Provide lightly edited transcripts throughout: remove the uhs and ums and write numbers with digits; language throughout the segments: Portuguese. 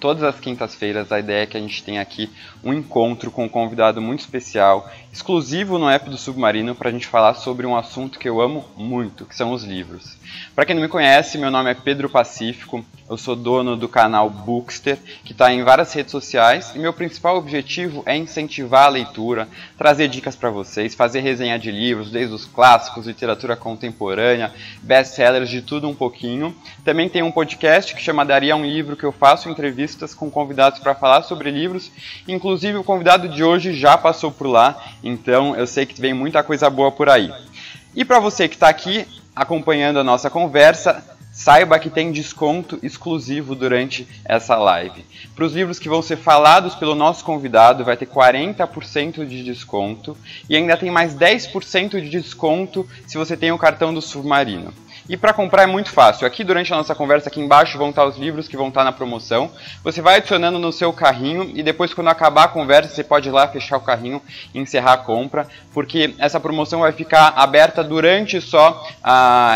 todas as quintas-feiras, a ideia é que a gente tenha aqui um encontro com um convidado muito especial, exclusivo no App do Submarino, para a gente falar sobre um assunto que eu amo muito, que são os livros. Para quem não me conhece, meu nome é Pedro Pacífico, eu sou dono do canal Bookster, que está em várias redes sociais, e meu principal objetivo é incentivar a leitura, trazer dicas para vocês, fazer resenha de livros, desde os clássicos, literatura contemporânea, best-sellers, de tudo um pouquinho. Também tem um podcast que chama Daria um Livro, que eu faço entrevistas com convidados para falar sobre livros, inclusive o convidado de hoje já passou por lá, então eu sei que vem muita coisa boa por aí. E para você que está aqui acompanhando a nossa conversa, saiba que tem desconto exclusivo durante essa live. Para os livros que vão ser falados pelo nosso convidado, vai ter 40% de desconto e ainda tem mais 10% de desconto se você tem o cartão do Submarino. E para comprar é muito fácil. Aqui durante a nossa conversa, aqui embaixo vão estar os livros que vão estar na promoção. Você vai adicionando no seu carrinho e depois, quando acabar a conversa, você pode ir lá fechar o carrinho e encerrar a compra, porque essa promoção vai ficar aberta durante só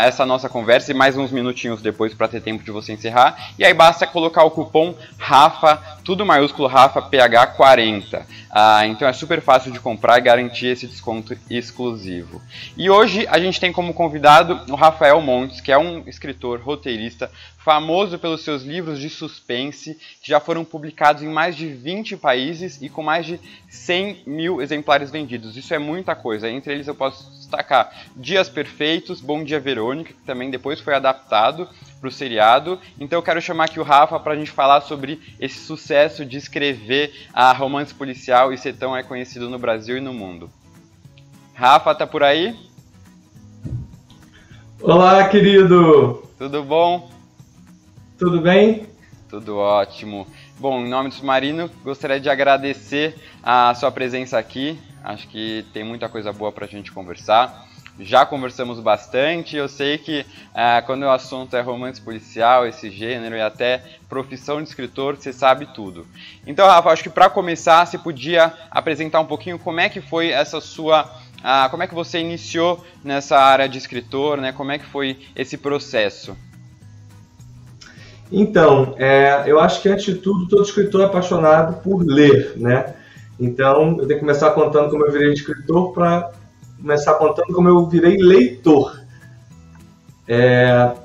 essa nossa conversa e mais uns minutinhos depois para ter tempo de você encerrar. E aí basta colocar o cupom RAFA, tudo maiúsculo, RAFA PH40. Então é super fácil de comprar e garantir esse desconto exclusivo. E hoje a gente tem como convidado o Rafael Montes, que é um escritor, roteirista, famoso pelos seus livros de suspense, que já foram publicados em mais de 20 países e com mais de 100 mil exemplares vendidos. Isso é muita coisa. Entre eles eu posso destacar Dias Perfeitos, Bom Dia Verônica, que também depois foi adaptado para o seriado. Então eu quero chamar aqui o Rafa para a gente falar sobre esse sucesso de escrever romance policial e ser tão conhecido no Brasil e no mundo. Rafa, tá por aí? Olá, querido! Tudo bom? Tudo bem? Tudo ótimo. Bom, em nome do Submarino, gostaria de agradecer a sua presença aqui. Acho que tem muita coisa boa para a gente conversar. Já conversamos bastante. Eu sei que quando o assunto é romance policial, esse gênero e até profissão de escritor, você sabe tudo. Então, Rafa, acho que para começar, você podia apresentar um pouquinho como é que foi essa sua... como é que você iniciou nessa área de escritor, né? Como é que foi esse processo? Então, eu acho que antes de tudo, todo escritor é apaixonado por ler, né? Então, eu tenho que começar contando como eu virei escritor para começar contando como eu virei leitor.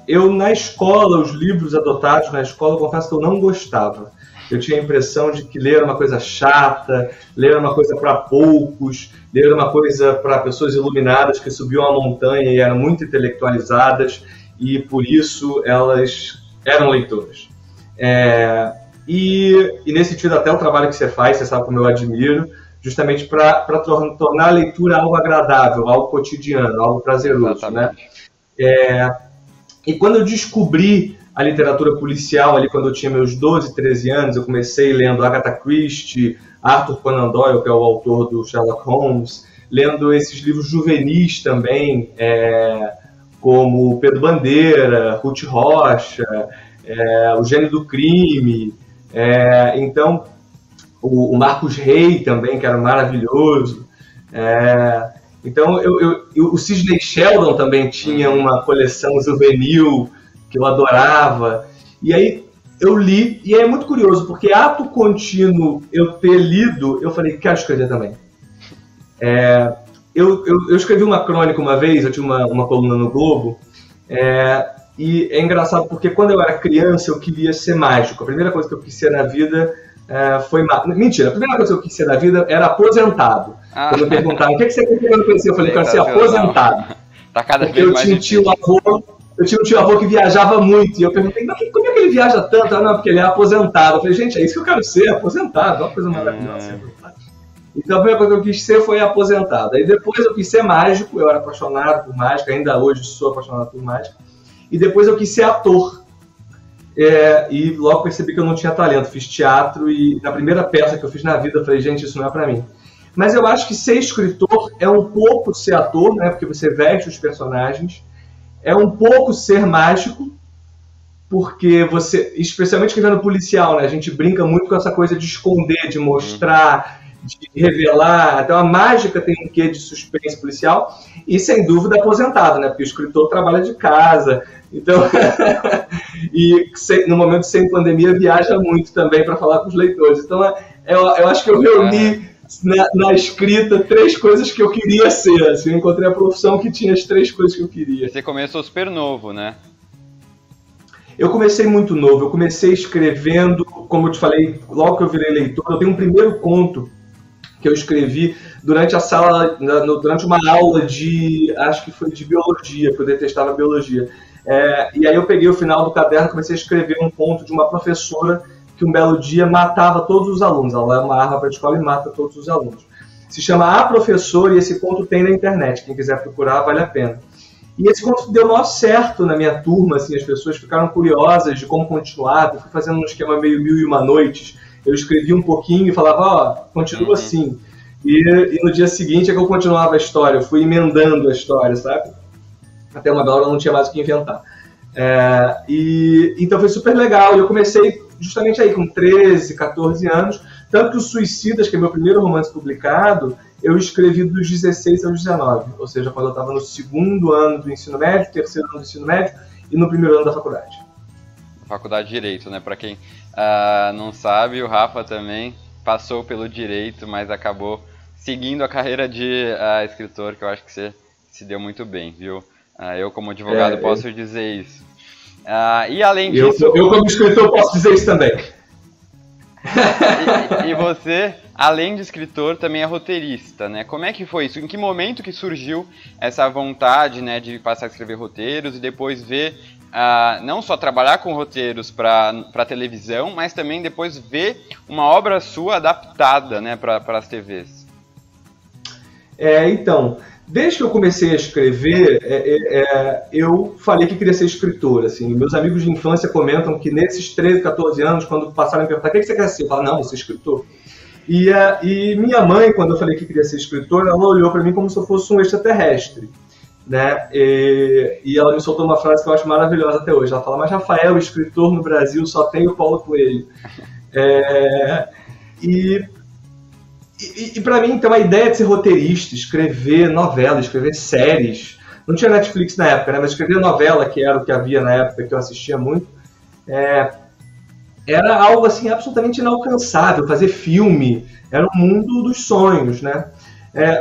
Eu, na escola, os livros adotados na escola, eu confesso que eu não gostava. Eu tinha a impressão de que ler era uma coisa chata, ler era uma coisa para poucos, ler era uma coisa para pessoas iluminadas que subiam a montanha e eram muito intelectualizadas e, por isso, elas eram leitoras. E nesse sentido, até o trabalho que você faz, você sabe como eu admiro, justamente para tornar a leitura algo agradável, algo cotidiano, algo prazeroso, né? E quando eu descobri a literatura policial, ali quando eu tinha meus 12, 13 anos, eu comecei lendo Agatha Christie, Arthur Conan Doyle, que é o autor do Sherlock Holmes, lendo esses livros juvenis também, como Pedro Bandeira, Ruth Rocha, O Gênio do Crime, então o Marcos Rey também, que era maravilhoso. Então o Sidney Sheldon também tinha uma coleção juvenil que eu adorava. E aí eu li, e é muito curioso, porque ato contínuo eu ter lido, eu falei, quero escrever também. Eu escrevi uma crônica uma vez, eu tinha uma coluna no Globo, e é engraçado porque quando eu era criança eu queria ser mágico. A primeira coisa que eu quis ser na vida foi mágico. Mentira, a primeira coisa que eu quis ser na vida era aposentado. Quando eu perguntava, o que você quer quando eu conheci? Eu falei, eu quero ser aposentado. Tá cada porque vez mais difícil. Eu tinha um tio-avô que viajava muito, e eu perguntei, mas como é que ele viaja tanto? Não, porque ele é aposentado. Eu falei, gente, é isso que eu quero ser, aposentado, é uma coisa maravilhosa. Então a primeira coisa que eu quis ser foi aposentado. Aí depois eu quis ser mágico, eu era apaixonado por mágica, ainda hoje sou apaixonado por mágica. E depois eu quis ser ator. E logo percebi que eu não tinha talento, fiz teatro e na primeira peça que eu fiz na vida eu falei, gente, isso não é pra mim. Mas eu acho que ser escritor é um pouco ser ator, né? Porque você veste os personagens. É um pouco ser mágico, porque você, especialmente escrevendo policial, né? A gente brinca muito com essa coisa de esconder, de mostrar, de revelar, até uma mágica tem um quê de suspense policial, e sem dúvida aposentado, né? Porque o escritor trabalha de casa, então e no momento sem pandemia viaja muito também para falar com os leitores. Então eu acho que eu reuni na escrita 3 coisas que eu queria ser, assim, eu encontrei a profissão que tinha as 3 coisas que eu queria. Você começou super novo, né? Eu comecei muito novo, eu comecei escrevendo, como eu te falei, logo que eu virei leitor, eu tenho um primeiro conto que eu escrevi durante durante uma aula acho que foi de biologia, porque eu detestava biologia. E aí eu peguei o final do caderno e comecei a escrever um conto de uma professora que um belo dia matava todos os alunos. Ela leva uma arma para a escola e mata todos os alunos. Se chama A Professora e esse conto tem na internet, quem quiser procurar vale a pena. E esse conto deu maior certo na minha turma, assim, as pessoas ficaram curiosas de como continuar. Eu fui fazendo um esquema meio 1001 Noites. Eu escrevia um pouquinho e falava, continua assim. E no dia seguinte é que eu continuava a história, eu fui emendando a história, sabe? Até uma bela hora eu não tinha mais o que inventar. Então foi super legal, e eu comecei justamente aí com 13, 14 anos, tanto que o Suicidas, que é meu primeiro romance publicado, eu escrevi dos 16 aos 19, ou seja, quando eu estava no 2º ano do ensino médio, 3º ano do ensino médio e no 1º ano da faculdade. Faculdade de Direito, né? Para quem não sabe, o Rafa também passou pelo Direito, mas acabou seguindo a carreira de escritor, que eu acho que você se deu muito bem, viu? Eu, como advogado, posso dizer isso. E além disso... Eu, como escritor, posso dizer isso também. E você, além de escritor, também é roteirista, né? Como é que foi isso? Em que momento que surgiu essa vontade, né, de passar a escrever roteiros e depois ver, não só trabalhar com roteiros para televisão, mas também depois ver uma obra sua adaptada, né, para as TVs? Então, desde que eu comecei a escrever, eu falei que queria ser escritor. Assim. Meus amigos de infância comentam que nesses 13, 14 anos, quando passaram a me perguntar o que você quer ser, eu falo, não, vou ser escritor. E minha mãe, quando eu falei que queria ser escritor, ela olhou para mim como se eu fosse um extraterrestre. Né? E ela me soltou uma frase que eu acho maravilhosa até hoje. Ela fala, mas Rafael, escritor no Brasil só tem o Paulo Coelho. E para mim, então, a ideia de ser roteirista, escrever novela, escrever séries, não tinha Netflix na época, né? Mas escrever novela, que era o que havia na época, que eu assistia muito, era algo assim absolutamente inalcançável. Fazer filme era um mundo dos sonhos, né?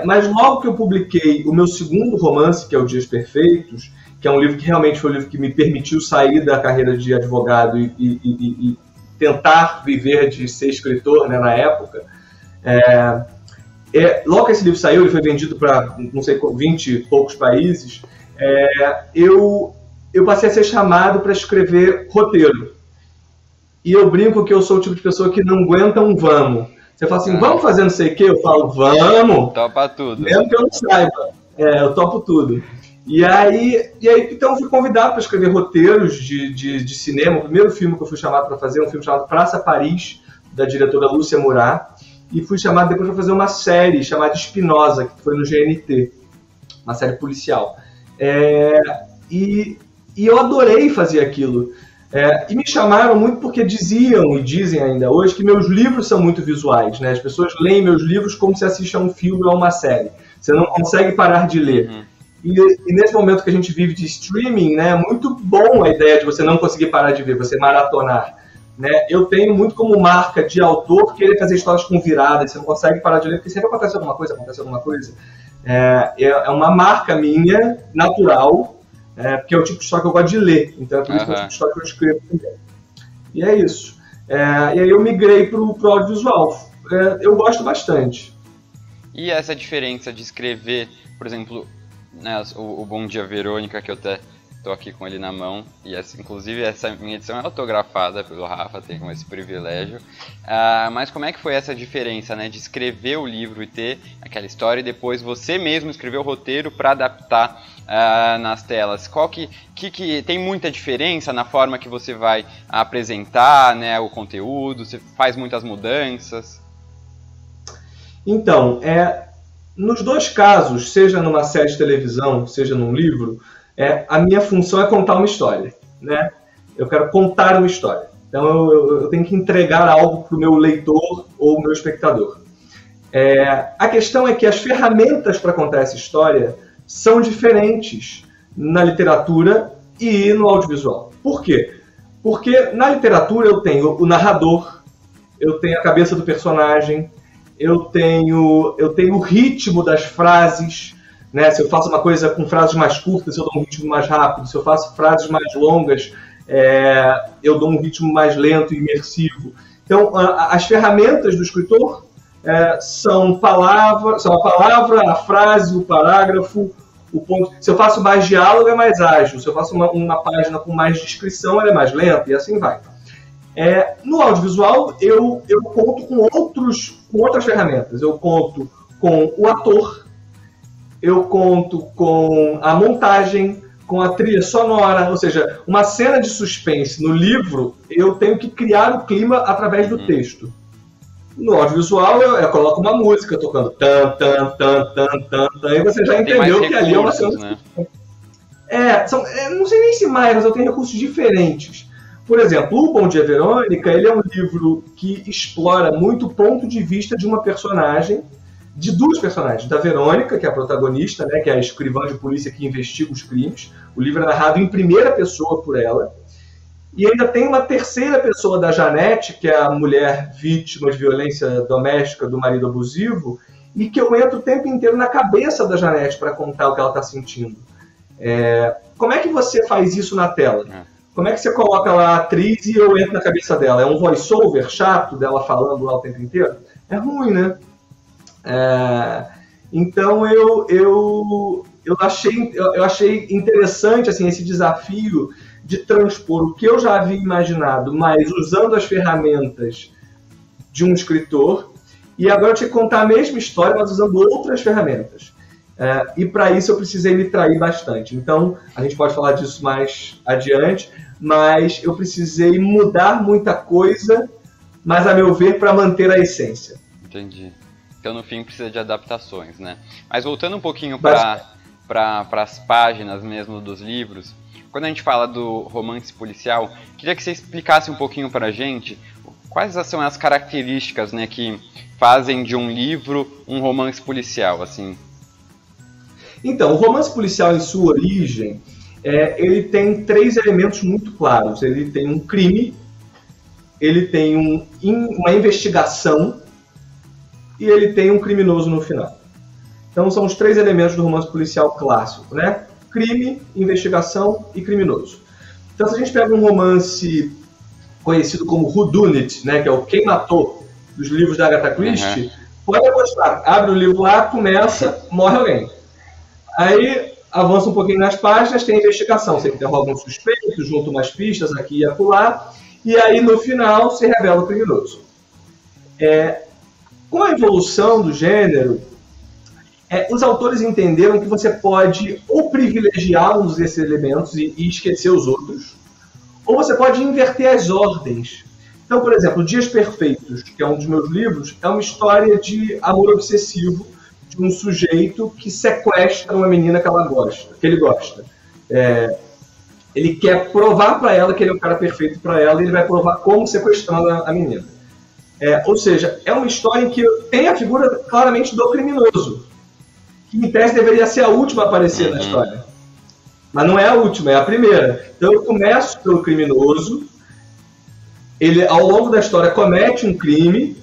Mas logo que eu publiquei o meu segundo romance, que é o Dias Perfeitos, que é um livro que realmente foi um livro que me permitiu sair da carreira de advogado e tentar viver de ser escritor, né, na época. Logo que esse livro saiu, ele foi vendido para, não sei, 20 e poucos países, eu passei a ser chamado para escrever roteiro. E eu brinco que eu sou o tipo de pessoa que não aguenta um vamos. Você fala assim, vamos fazer não sei o quê? Eu falo, vamos! Topa tudo. Mesmo que eu não saiba. Eu topo tudo. E aí, então, eu fui convidado para escrever roteiros de cinema. O primeiro filme que eu fui chamado para fazer é um filme chamado Praça Paris, da diretora Lúcia Murat. E fui chamado depois para fazer uma série chamada Espinosa, que foi no GNT, uma série policial. E eu adorei fazer aquilo. E me chamaram muito porque diziam, e dizem ainda hoje, que meus livros são muito visuais. Né? As pessoas leem meus livros como se assistem a um filme ou a uma série. Você não consegue parar de ler. E nesse momento que a gente vive de streaming, né, é muito bom a ideia de você não conseguir parar de ver, você maratonar. Né? Eu tenho muito como marca de autor querer fazer histórias com viradas, você não consegue parar de ler, porque sempre acontece alguma coisa. É uma marca minha, natural, porque é o tipo de história que eu gosto de ler, então é por isso que é o tipo de história que eu escrevo também. E é isso. E aí eu migrei para o audiovisual. Eu gosto bastante. E essa diferença de escrever, por exemplo, né, o Bom Dia Verônica, que eu até estou aqui com ele na mão, e inclusive essa minha edição é autografada pelo Rafa, tenho esse privilégio. Mas como é que foi essa diferença, né, de escrever o livro e ter aquela história e depois você mesmo escrever o roteiro para adaptar nas telas? Qual que tem muita diferença na forma que você vai apresentar, né, o conteúdo? Você faz muitas mudanças? Então, nos dois casos, seja numa série de televisão, seja num livro, a minha função é contar uma história, né? Eu quero contar uma história. Então eu tenho que entregar algo para o meu leitor ou meu espectador. A questão é que as ferramentas para contar essa história são diferentes na literatura e no audiovisual. Por quê? Porque na literatura eu tenho o narrador, eu tenho a cabeça do personagem, eu tenho o ritmo das frases, né? Se eu faço uma coisa com frases mais curtas, eu dou um ritmo mais rápido. Se eu faço frases mais longas, eu dou um ritmo mais lento e imersivo. Então, as ferramentas do escritor são a palavra, a frase, o parágrafo, o ponto. Se eu faço mais diálogo, é mais ágil. Se eu faço uma página com mais descrição, ela é mais lenta, e assim vai. No audiovisual, eu conto com outras ferramentas. Eu conto com o ator, eu conto com a montagem, com a trilha sonora, ou seja, uma cena de suspense no livro, eu tenho que criar o clima através do texto. No audiovisual, eu coloco uma música tocando tan, tan, tan, tan, tan, tan, e você já entendeu que ali é uma cena de suspense. Não sei nem se mais, mas eu tenho recursos diferentes. Por exemplo, O Bom Dia, Verônica, ele é um livro que explora muito o ponto de vista de uma personagem, de duas personagens, da Verônica, que é a protagonista, né, que é a escrivã de polícia que investiga os crimes. O livro é narrado em primeira pessoa por ela. E ainda tem uma terceira pessoa da Janete, que é a mulher vítima de violência doméstica do marido abusivo, e que eu entro o tempo inteiro na cabeça da Janete para contar o que ela está sentindo. Como é que você faz isso na tela? Como é que você coloca lá a atriz e eu entro na cabeça dela? É um voice-over chato dela falando lá o tempo inteiro? É ruim, né? Então eu achei interessante assim, esse desafio de transpor o que eu já havia imaginado, mas usando as ferramentas de um escritor, e agora eu tinha que contar a mesma história, mas usando outras ferramentas. E para isso eu precisei me trair bastante. Então, a gente pode falar disso mais adiante, mas eu precisei mudar muita coisa, mas a meu ver, para manter a essência. Entendi. Então, no fim, precisa de adaptações, né? Mas voltando um pouquinho para as páginas mesmo dos livros, quando a gente fala do romance policial, queria que você explicasse um pouquinho para a gente quais são as características, né, que fazem de um livro um romance policial, assim. Então, o romance policial, em sua origem, ele tem 3 elementos muito claros. Ele tem um crime, ele tem uma investigação e ele tem um criminoso no final. Então, são os 3 elementos do romance policial clássico, né? Crime, investigação e criminoso. Então, se a gente pega um romance conhecido como whodunit, né, que é o Quem Matou, dos livros da Agatha Christie, pode apostar. Abre o livro lá, começa, morre alguém. Aí, avança um pouquinho nas páginas, tem a investigação. Você interroga um suspeito, junta umas pistas aqui e acolá, e aí, no final, se revela o criminoso. Com a evolução do gênero, os autores entenderam que você pode ou privilegiar um desses elementos e esquecer os outros, ou você pode inverter as ordens. Então, por exemplo, Dias Perfeitos, que é um dos meus livros, é uma história de amor obsessivo de um sujeito que sequestra uma menina que ele gosta. Ele quer provar para ela que ele é o cara perfeito para ela e ele vai provar como sequestrando a menina. Ou seja, é uma história em que tem a figura claramente do criminoso, que em tese deveria ser a última a aparecer na história. Mas não é a última, é a primeira. Então eu começo pelo criminoso, ele ao longo da história comete um crime,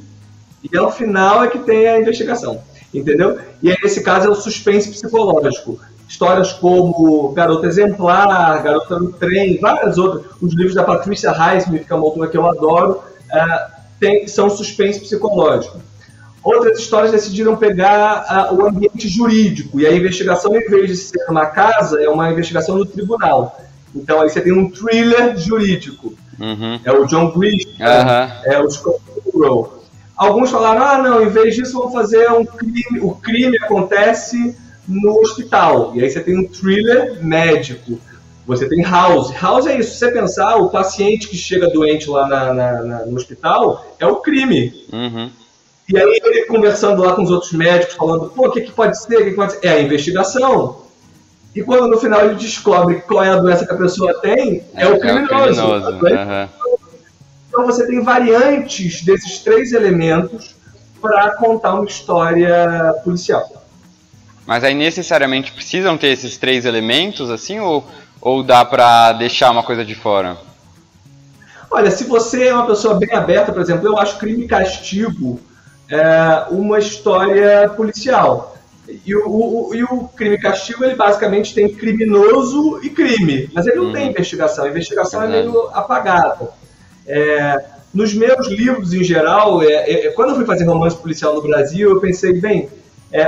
e ao final é que tem a investigação. Entendeu? E aí, nesse caso, é o suspense psicológico. Histórias como Garota Exemplar, Garota no Trem, várias outras. Os livros da Patricia Highsmith, que é uma autora que eu adoro, são suspense psicológico. Outras histórias decidiram pegar o ambiente jurídico, e a investigação, em vez de ser numa casa, é uma investigação no tribunal. Então, aí você tem um thriller jurídico. É o John Grisham, é o Scott Pilgrim. Alguns falaram, não, em vez disso vamos fazer um crime, o crime acontece no hospital. E aí você tem um thriller médico. Você tem House. House é isso, se você pensar, o paciente que chega doente lá no hospital é o crime. E aí ele conversando lá com os outros médicos, falando, o que pode ser, o que pode ser? É a investigação. E quando no final ele descobre qual é a doença que a pessoa tem, é o criminoso. Então você tem variantes desses 3 elementos para contar uma história policial. Mas aí necessariamente precisam ter esses 3 elementos, assim, ou dá para deixar uma coisa de fora? Olha, se você é uma pessoa bem aberta, por exemplo, eu acho Crime e Castigo uma história policial. E o Crime e Castigo, ele basicamente tem criminoso e crime, mas ele não tem investigação. A investigação é meio apagada. Nos meus livros, em geral, quando eu fui fazer romance policial no Brasil, eu pensei, bem,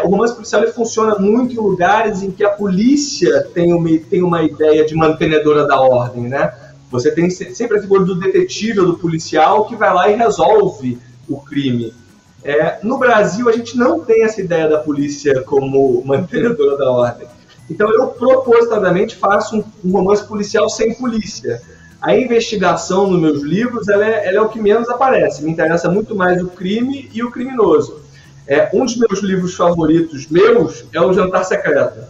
o romance policial ele funciona muito em lugares em que a polícia tem uma ideia de mantenedora da ordem, né? Você tem sempre a figura do detetive ou do policial que vai lá e resolve o crime. No Brasil, a gente não tem essa ideia da polícia como mantenedora da ordem. Então, eu propositadamente faço um romance policial sem polícia. A investigação nos meus livros ela é o que menos aparece. Me interessa muito mais o crime e o criminoso. Um dos meus livros favoritos meus é o Jantar Secreto.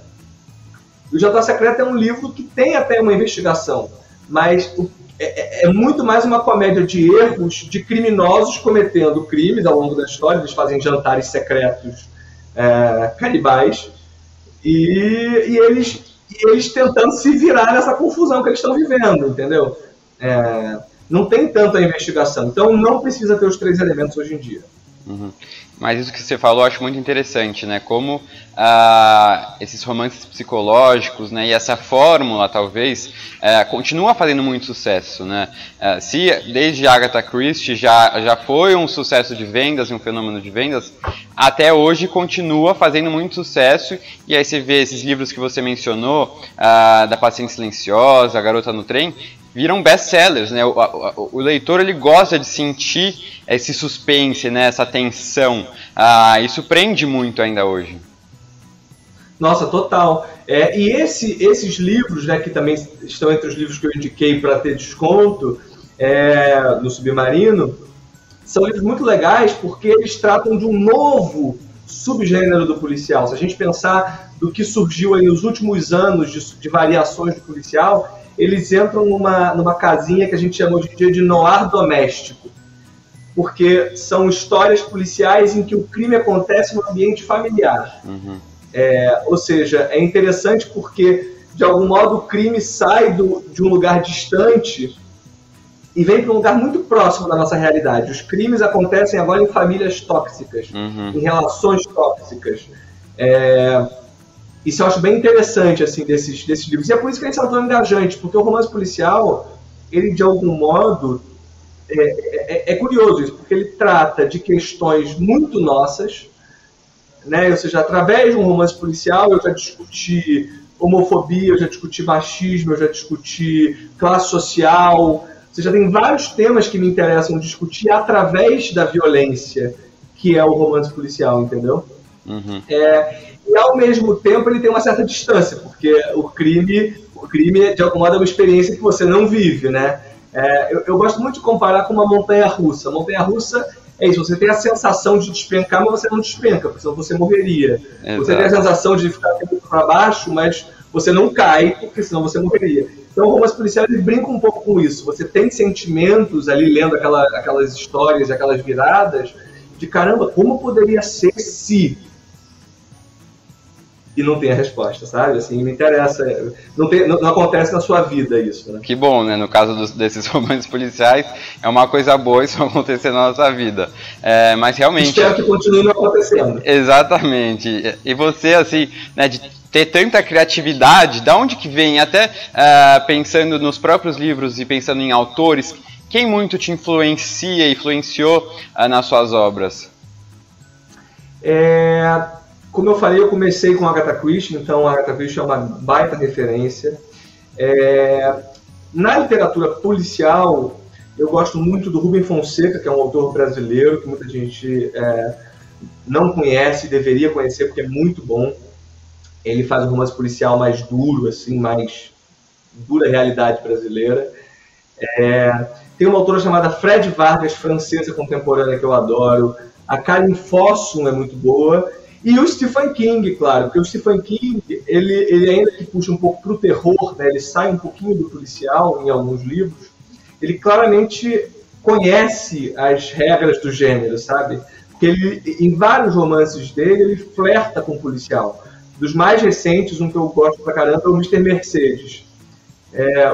O Jantar Secreto é um livro que tem até uma investigação, mas é muito mais uma comédia de erros de criminosos cometendo crimes ao longo da história. Eles fazem jantares secretos canibais e eles tentando se virar nessa confusão que eles estão vivendo, entendeu? Não tem tanta investigação, então não precisa ter os 3 elementos hoje em dia. Uhum. Mas isso que você falou eu acho muito interessante, né? Como esses romances psicológicos, né, e essa fórmula, talvez, continua fazendo muito sucesso, né? Se desde Agatha Christie já foi um sucesso de vendas, um fenômeno de vendas, até hoje continua fazendo muito sucesso. E aí você vê esses livros que você mencionou, da Paciente Silenciosa, A Garota no Trem, viram best-sellers, né? O leitor ele gosta de sentir esse suspense, né? Essa tensão. Isso prende muito ainda hoje. Nossa, total. E esses livros, né, que também estão entre os livros que eu indiquei para ter desconto no Submarino, são livros muito legais porque eles tratam de um novo subgênero do policial. Se a gente pensar do que surgiu aí nos últimos anos de variações do policial, eles entram numa casinha que a gente chama hoje em dia de noir doméstico, porque são histórias policiais em que o crime acontece no ambiente familiar. Uhum. Ou seja, é interessante porque, de algum modo, o crime sai de um lugar distante e vem para um lugar muito próximo da nossa realidade. Os crimes acontecem agora em famílias tóxicas, em relações tóxicas. Isso eu acho bem interessante, assim, desses livros. E é por isso que eles são tão engajantes, porque o romance policial, ele, de algum modo, é curioso isso, porque ele trata de questões muito nossas, né? Ou seja, através de um romance policial, eu já discuti homofobia, eu já discuti machismo, eu já discuti classe social. Ou seja, tem vários temas que me interessam discutir através da violência, que é o romance policial, entendeu? Uhum. E ao mesmo tempo ele tem uma certa distância, porque o crime de algum modo é uma experiência que você não vive, né? Eu gosto muito de comparar com uma montanha-russa. A montanha-russa é isso, você tem a sensação de despencar, mas você não despenca, porque senão você morreria. Exato. Você tem a sensação de ficar para baixo, mas você não cai, porque senão você morreria. Então o romance policial ele brinca um pouco com isso. Você tem sentimentos ali lendo aquelas histórias, aquelas viradas, de caramba, como poderia ser se... E não tem a resposta, sabe? Assim, me interessa. Não acontece na sua vida isso, né? Que bom, né? No caso desses romances policiais, é uma coisa boa isso acontecer na nossa vida. Mas realmente... Espero que continue acontecendo. Exatamente. E você, assim, né, de ter tanta criatividade, da onde que vem? Até pensando nos próprios livros e pensando em autores, quem muito te influenciou nas suas obras? Como eu falei, eu comecei com Agatha Christie, então a Agatha Christie é uma baita referência. Na literatura policial, eu gosto muito do Rubem Fonseca, que é um autor brasileiro, que muita gente não conhece, deveria conhecer, porque é muito bom. Ele faz um romance policial mais duro, assim, mais dura realidade brasileira. Tem uma autora chamada Fred Vargas, francesa contemporânea, que eu adoro. A Karen Fossum é muito boa. E o Stephen King, claro, porque o Stephen King, ele ainda que puxa um pouco para o terror, né, ele sai um pouquinho do policial em alguns livros, ele claramente conhece as regras do gênero, sabe? porque ele, em vários romances dele, ele flerta com o policial. Dos mais recentes, um que eu gosto pra caramba é o Mr. Mercedes.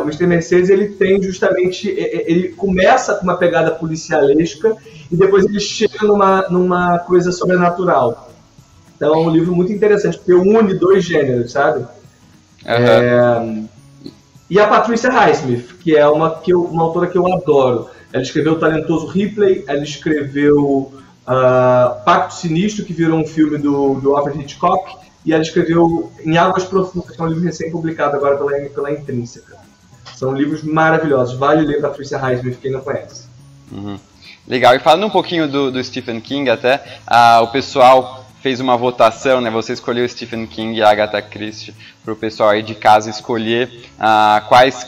O Mr. Mercedes, ele tem justamente, ele começa com uma pegada policialesca e depois ele chega numa coisa sobrenatural. Então é um livro muito interessante, porque une dois gêneros, sabe? E a Patricia Highsmith, que é uma autora que eu adoro. Ela escreveu O Talentoso Ripley, ela escreveu Pacto Sinistro, que virou um filme do Alfred Hitchcock, e ela escreveu Em Águas Profundas, que é um livro recém-publicado agora pela Intrínseca. São livros maravilhosos, vale ler Patricia Highsmith, quem não conhece. Legal, e falando um pouquinho do Stephen King até, o pessoal fez uma votação, né? Você escolheu Stephen King e Agatha Christie para o pessoal aí de casa escolher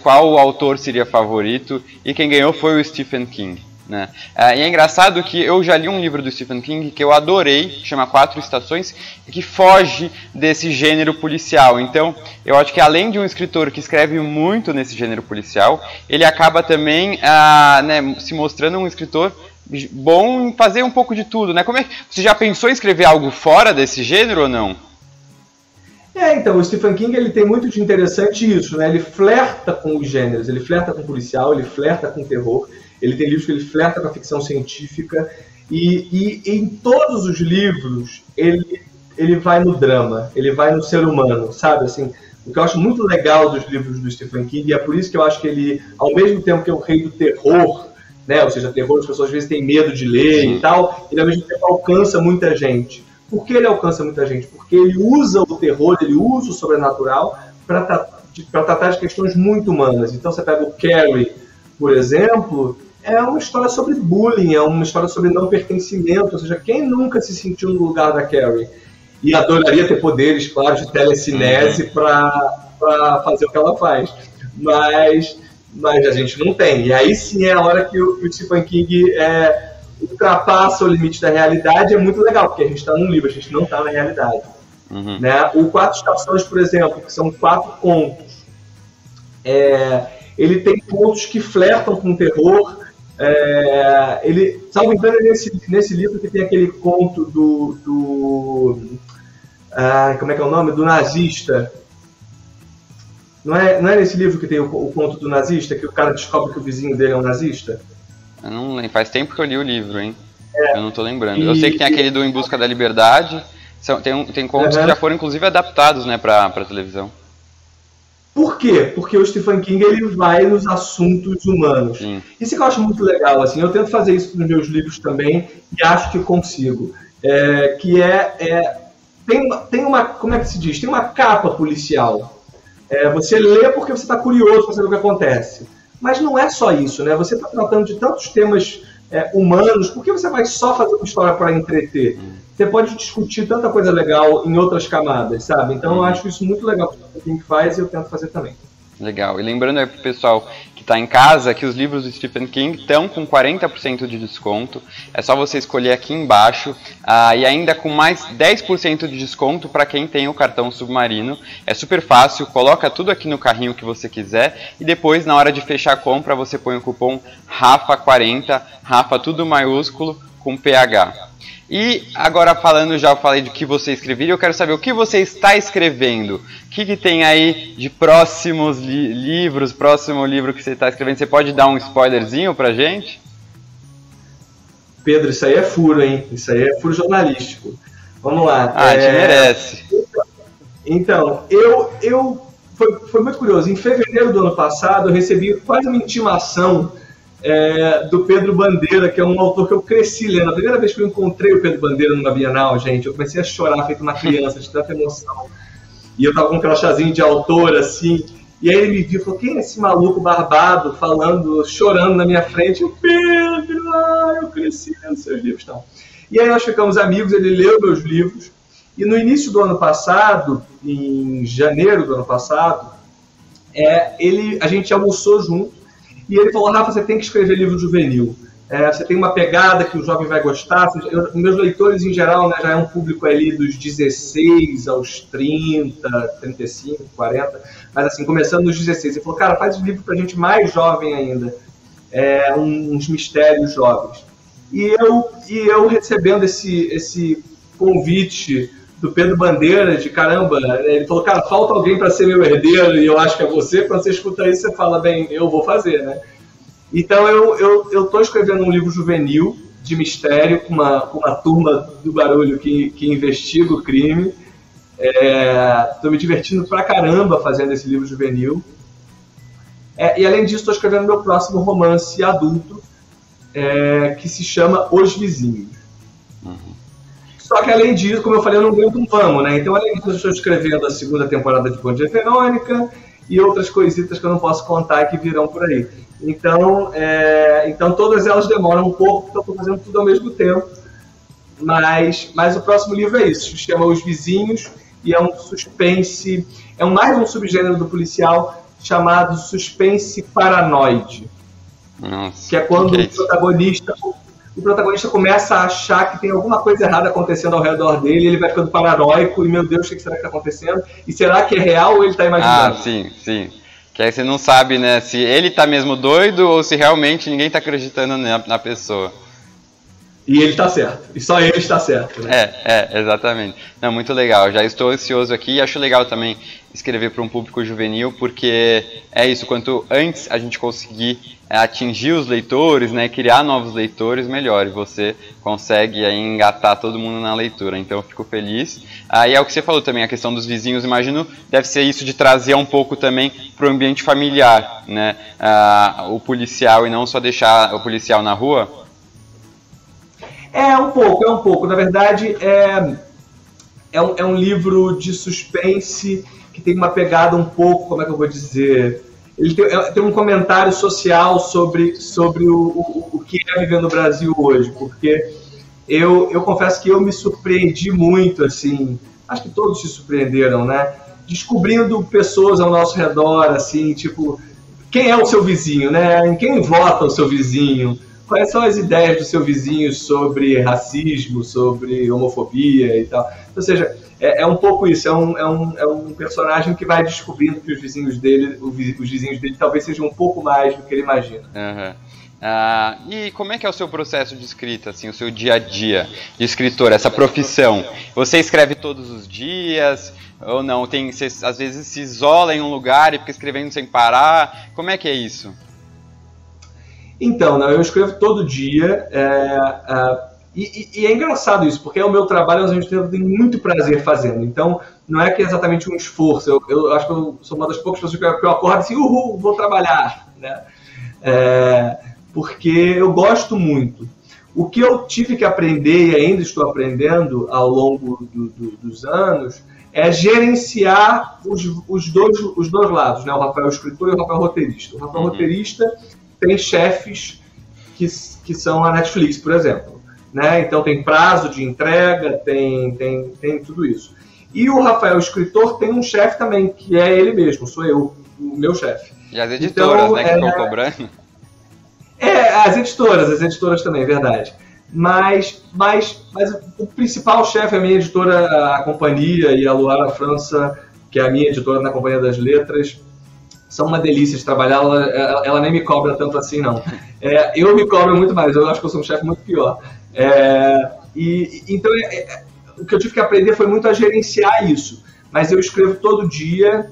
qual autor seria favorito, e quem ganhou foi o Stephen King, né? E é engraçado que eu já li um livro do Stephen King que eu adorei, chama 4 Estações, que foge desse gênero policial. Então, eu acho que além de um escritor que escreve muito nesse gênero policial, ele acaba também se mostrando um escritor bom em fazer um pouco de tudo, né? Você já pensou em escrever algo fora desse gênero ou não? Então, o Stephen King, ele tem muito de interessante isso, né? Ele flerta com os gêneros, ele flerta com policial, ele flerta com terror, ele tem livros que ele flerta com a ficção científica, e em todos os livros ele vai no drama, ele vai no ser humano, sabe? Assim, o que eu acho muito legal dos livros do Stephen King, e é por isso que eu acho que ele, ao mesmo tempo que é o rei do terror, né? Ou seja, terror, as pessoas às vezes têm medo de ler e tal, ele ao mesmo tempo alcança muita gente. Por que ele alcança muita gente? Porque ele usa o terror, ele usa o sobrenatural para tratar de questões muito humanas. Então você pega o Carrie, por exemplo, é uma história sobre bullying, é uma história sobre não pertencimento, ou seja, quem nunca se sentiu no lugar da Carrie? E adoraria ter poderes, claro, de telecinese para fazer o que ela faz. Mas a gente não tem. E aí sim é a hora que o Stephen King ultrapassa o limite da realidade. É muito legal, porque a gente está num livro, a gente não está na realidade. Né? O 4 Estações, por exemplo, que são 4 contos, ele tem contos que flertam com terror. Salvo engano, nesse livro que tem aquele conto como é que é o nome? Do nazista. Não é nesse livro que tem o conto do nazista, que o cara descobre que o vizinho dele é um nazista? Eu não lembro, faz tempo que eu li o livro, hein? Eu não tô lembrando. Eu sei que tem aquele do Em Busca da Liberdade, tem contos que já foram inclusive adaptados, né, pra televisão. Por quê? Porque o Stephen King, ele vai nos assuntos humanos. Isso que eu acho muito legal, assim, eu tento fazer isso nos meus livros também, e acho que consigo. Tem uma, como é que se diz? Tem uma capa policial. Você lê porque você está curioso para saber o que acontece. Mas não é só isso, né? Você está tratando de tantos temas humanos, por que você vai só fazer uma história para entreter? Você pode discutir tanta coisa legal em outras camadas, sabe? Então eu acho isso muito legal que o King faz e eu tento fazer também. Legal. E lembrando aí pro pessoal que está em casa que os livros do Stephen King estão com 40% de desconto. É só você escolher aqui embaixo. E ainda com mais 10% de desconto para quem tem o cartão Submarino. É super fácil, coloca tudo aqui no carrinho que você quiser. E depois, na hora de fechar a compra, você põe o cupom RAFA40, RAFA tudo maiúsculo, com PH. E agora eu falei do que você escreveria, eu quero saber o que você está escrevendo. O que tem aí de próximos livros, próximo livro que você está escrevendo? Você pode dar um spoilerzinho pra gente? Pedro, isso aí é furo, hein? Isso aí é furo jornalístico. Vamos lá. Te merece. Então, foi muito curioso. Em fevereiro do ano passado, eu recebi quase uma intimação do Pedro Bandeira, que é um autor que eu cresci lendo. A primeira vez que eu encontrei o Pedro Bandeira numa Bienal, gente, eu comecei a chorar feito uma criança, de tanta emoção. E eu tava com um crachazinho de autor, assim, e aí ele me viu e falou, quem é esse maluco barbado, falando, chorando na minha frente? O Pedro, eu cresci lendo seus livros, então. E aí nós ficamos amigos, ele leu meus livros, e no início do ano passado, em janeiro do ano passado, a gente almoçou junto, e ele falou, Rafa, você tem que escrever livro juvenil. Você tem uma pegada que o jovem vai gostar. Meus leitores, em geral, né, já é um público ali dos 16 aos 30, 35, 40. Mas, assim, começando nos 16. Ele falou, cara, faz um livro pra gente mais jovem ainda. Uns mistérios jovens. E eu recebendo esse convite do Pedro Bandeira, de caramba, ele falou, cara, falta alguém para ser meu herdeiro e eu acho que é você. Quando você escuta isso, você fala, bem, eu vou fazer, né? Então eu estou escrevendo um livro juvenil de mistério com uma turma do Barulho que investiga o crime. Estou me divertindo pra caramba fazendo esse livro juvenil. E além disso, estou escrevendo meu próximo romance adulto, que se chama Os Vizinhos. Só que além disso, como eu falei, eu não aguento um vamos, né? Então além disso, eu estou escrevendo a segunda temporada de Bom Dia Verônica e outras coisitas que eu não posso contar que virão por aí. Então todas elas demoram um pouco, porque eu estou fazendo tudo ao mesmo tempo. Mas o próximo livro é isso, se chama Os Vizinhos, e é um suspense, mais um subgênero do policial chamado suspense paranoide. Nossa, que é quando o protagonista começa a achar que tem alguma coisa errada acontecendo ao redor dele, ele vai ficando paranoico e, meu Deus, o que será que está acontecendo? E será que é real ou ele está imaginando? Sim. Que aí você não sabe, né, se ele está mesmo doido ou se realmente ninguém está acreditando na pessoa. E ele está certo. E só ele está certo. Né? Exatamente. Não, muito legal. Já estou ansioso aqui e acho legal também escrever para um público juvenil, porque é isso, quanto antes a gente conseguir atingir os leitores, né, criar novos leitores, melhor. E você consegue aí engatar todo mundo na leitura. Então eu fico feliz. E é o que você falou também, a questão dos vizinhos, imagino, deve ser isso de trazer um pouco também para o ambiente familiar, né, o policial e não só deixar o policial na rua. Um pouco. Na verdade, é um livro de suspense que tem uma pegada um pouco, como é que eu vou dizer? Ele tem um comentário social sobre o que é viver no Brasil hoje, porque eu confesso que eu me surpreendi muito, assim, acho que todos se surpreenderam, né? Descobrindo pessoas ao nosso redor, assim, tipo, quem é o seu vizinho, né? Em quem vota o seu vizinho? Quais são as ideias do seu vizinho sobre racismo, sobre homofobia e tal? Ou seja, é um pouco isso, é um personagem que vai descobrindo que os vizinhos dele talvez sejam um pouco mais do que ele imagina. E como é que é o seu processo de escrita, assim, o seu dia a dia de escritor, essa profissão? Você escreve todos os dias ou não? Você às vezes se isola em um lugar e fica escrevendo sem parar? Como é que é isso? Então, não, eu escrevo todo dia, e é engraçado isso, porque é o meu trabalho, mas eu tenho muito prazer fazendo. Então, não é que é exatamente um esforço. Eu acho que eu sou uma das poucas pessoas que eu acordo assim, vou trabalhar, né? Porque eu gosto muito. O que eu tive que aprender, e ainda estou aprendendo ao longo dos anos, é gerenciar os dois lados, né? O Rafael escritor e o Rafael roteirista. O Rafael roteirista tem chefes que são a Netflix, por exemplo. Né? Então tem prazo de entrega, tem tudo isso. E o Rafael escritor tem um chefe também, que é ele mesmo, sou eu, o meu chefe. E as editoras, então, né, que ficam cobrando? As editoras também, é verdade. Mas o principal chefe é a minha editora, a Companhia, e a Luara França, que é a minha editora na Companhia das Letras. São uma delícia de trabalhar, ela nem me cobra tanto assim, não. Eu me cobro muito mais, eu acho que eu sou um chefe muito pior. Então, o que eu tive que aprender foi muito a gerenciar isso. Mas eu escrevo todo dia,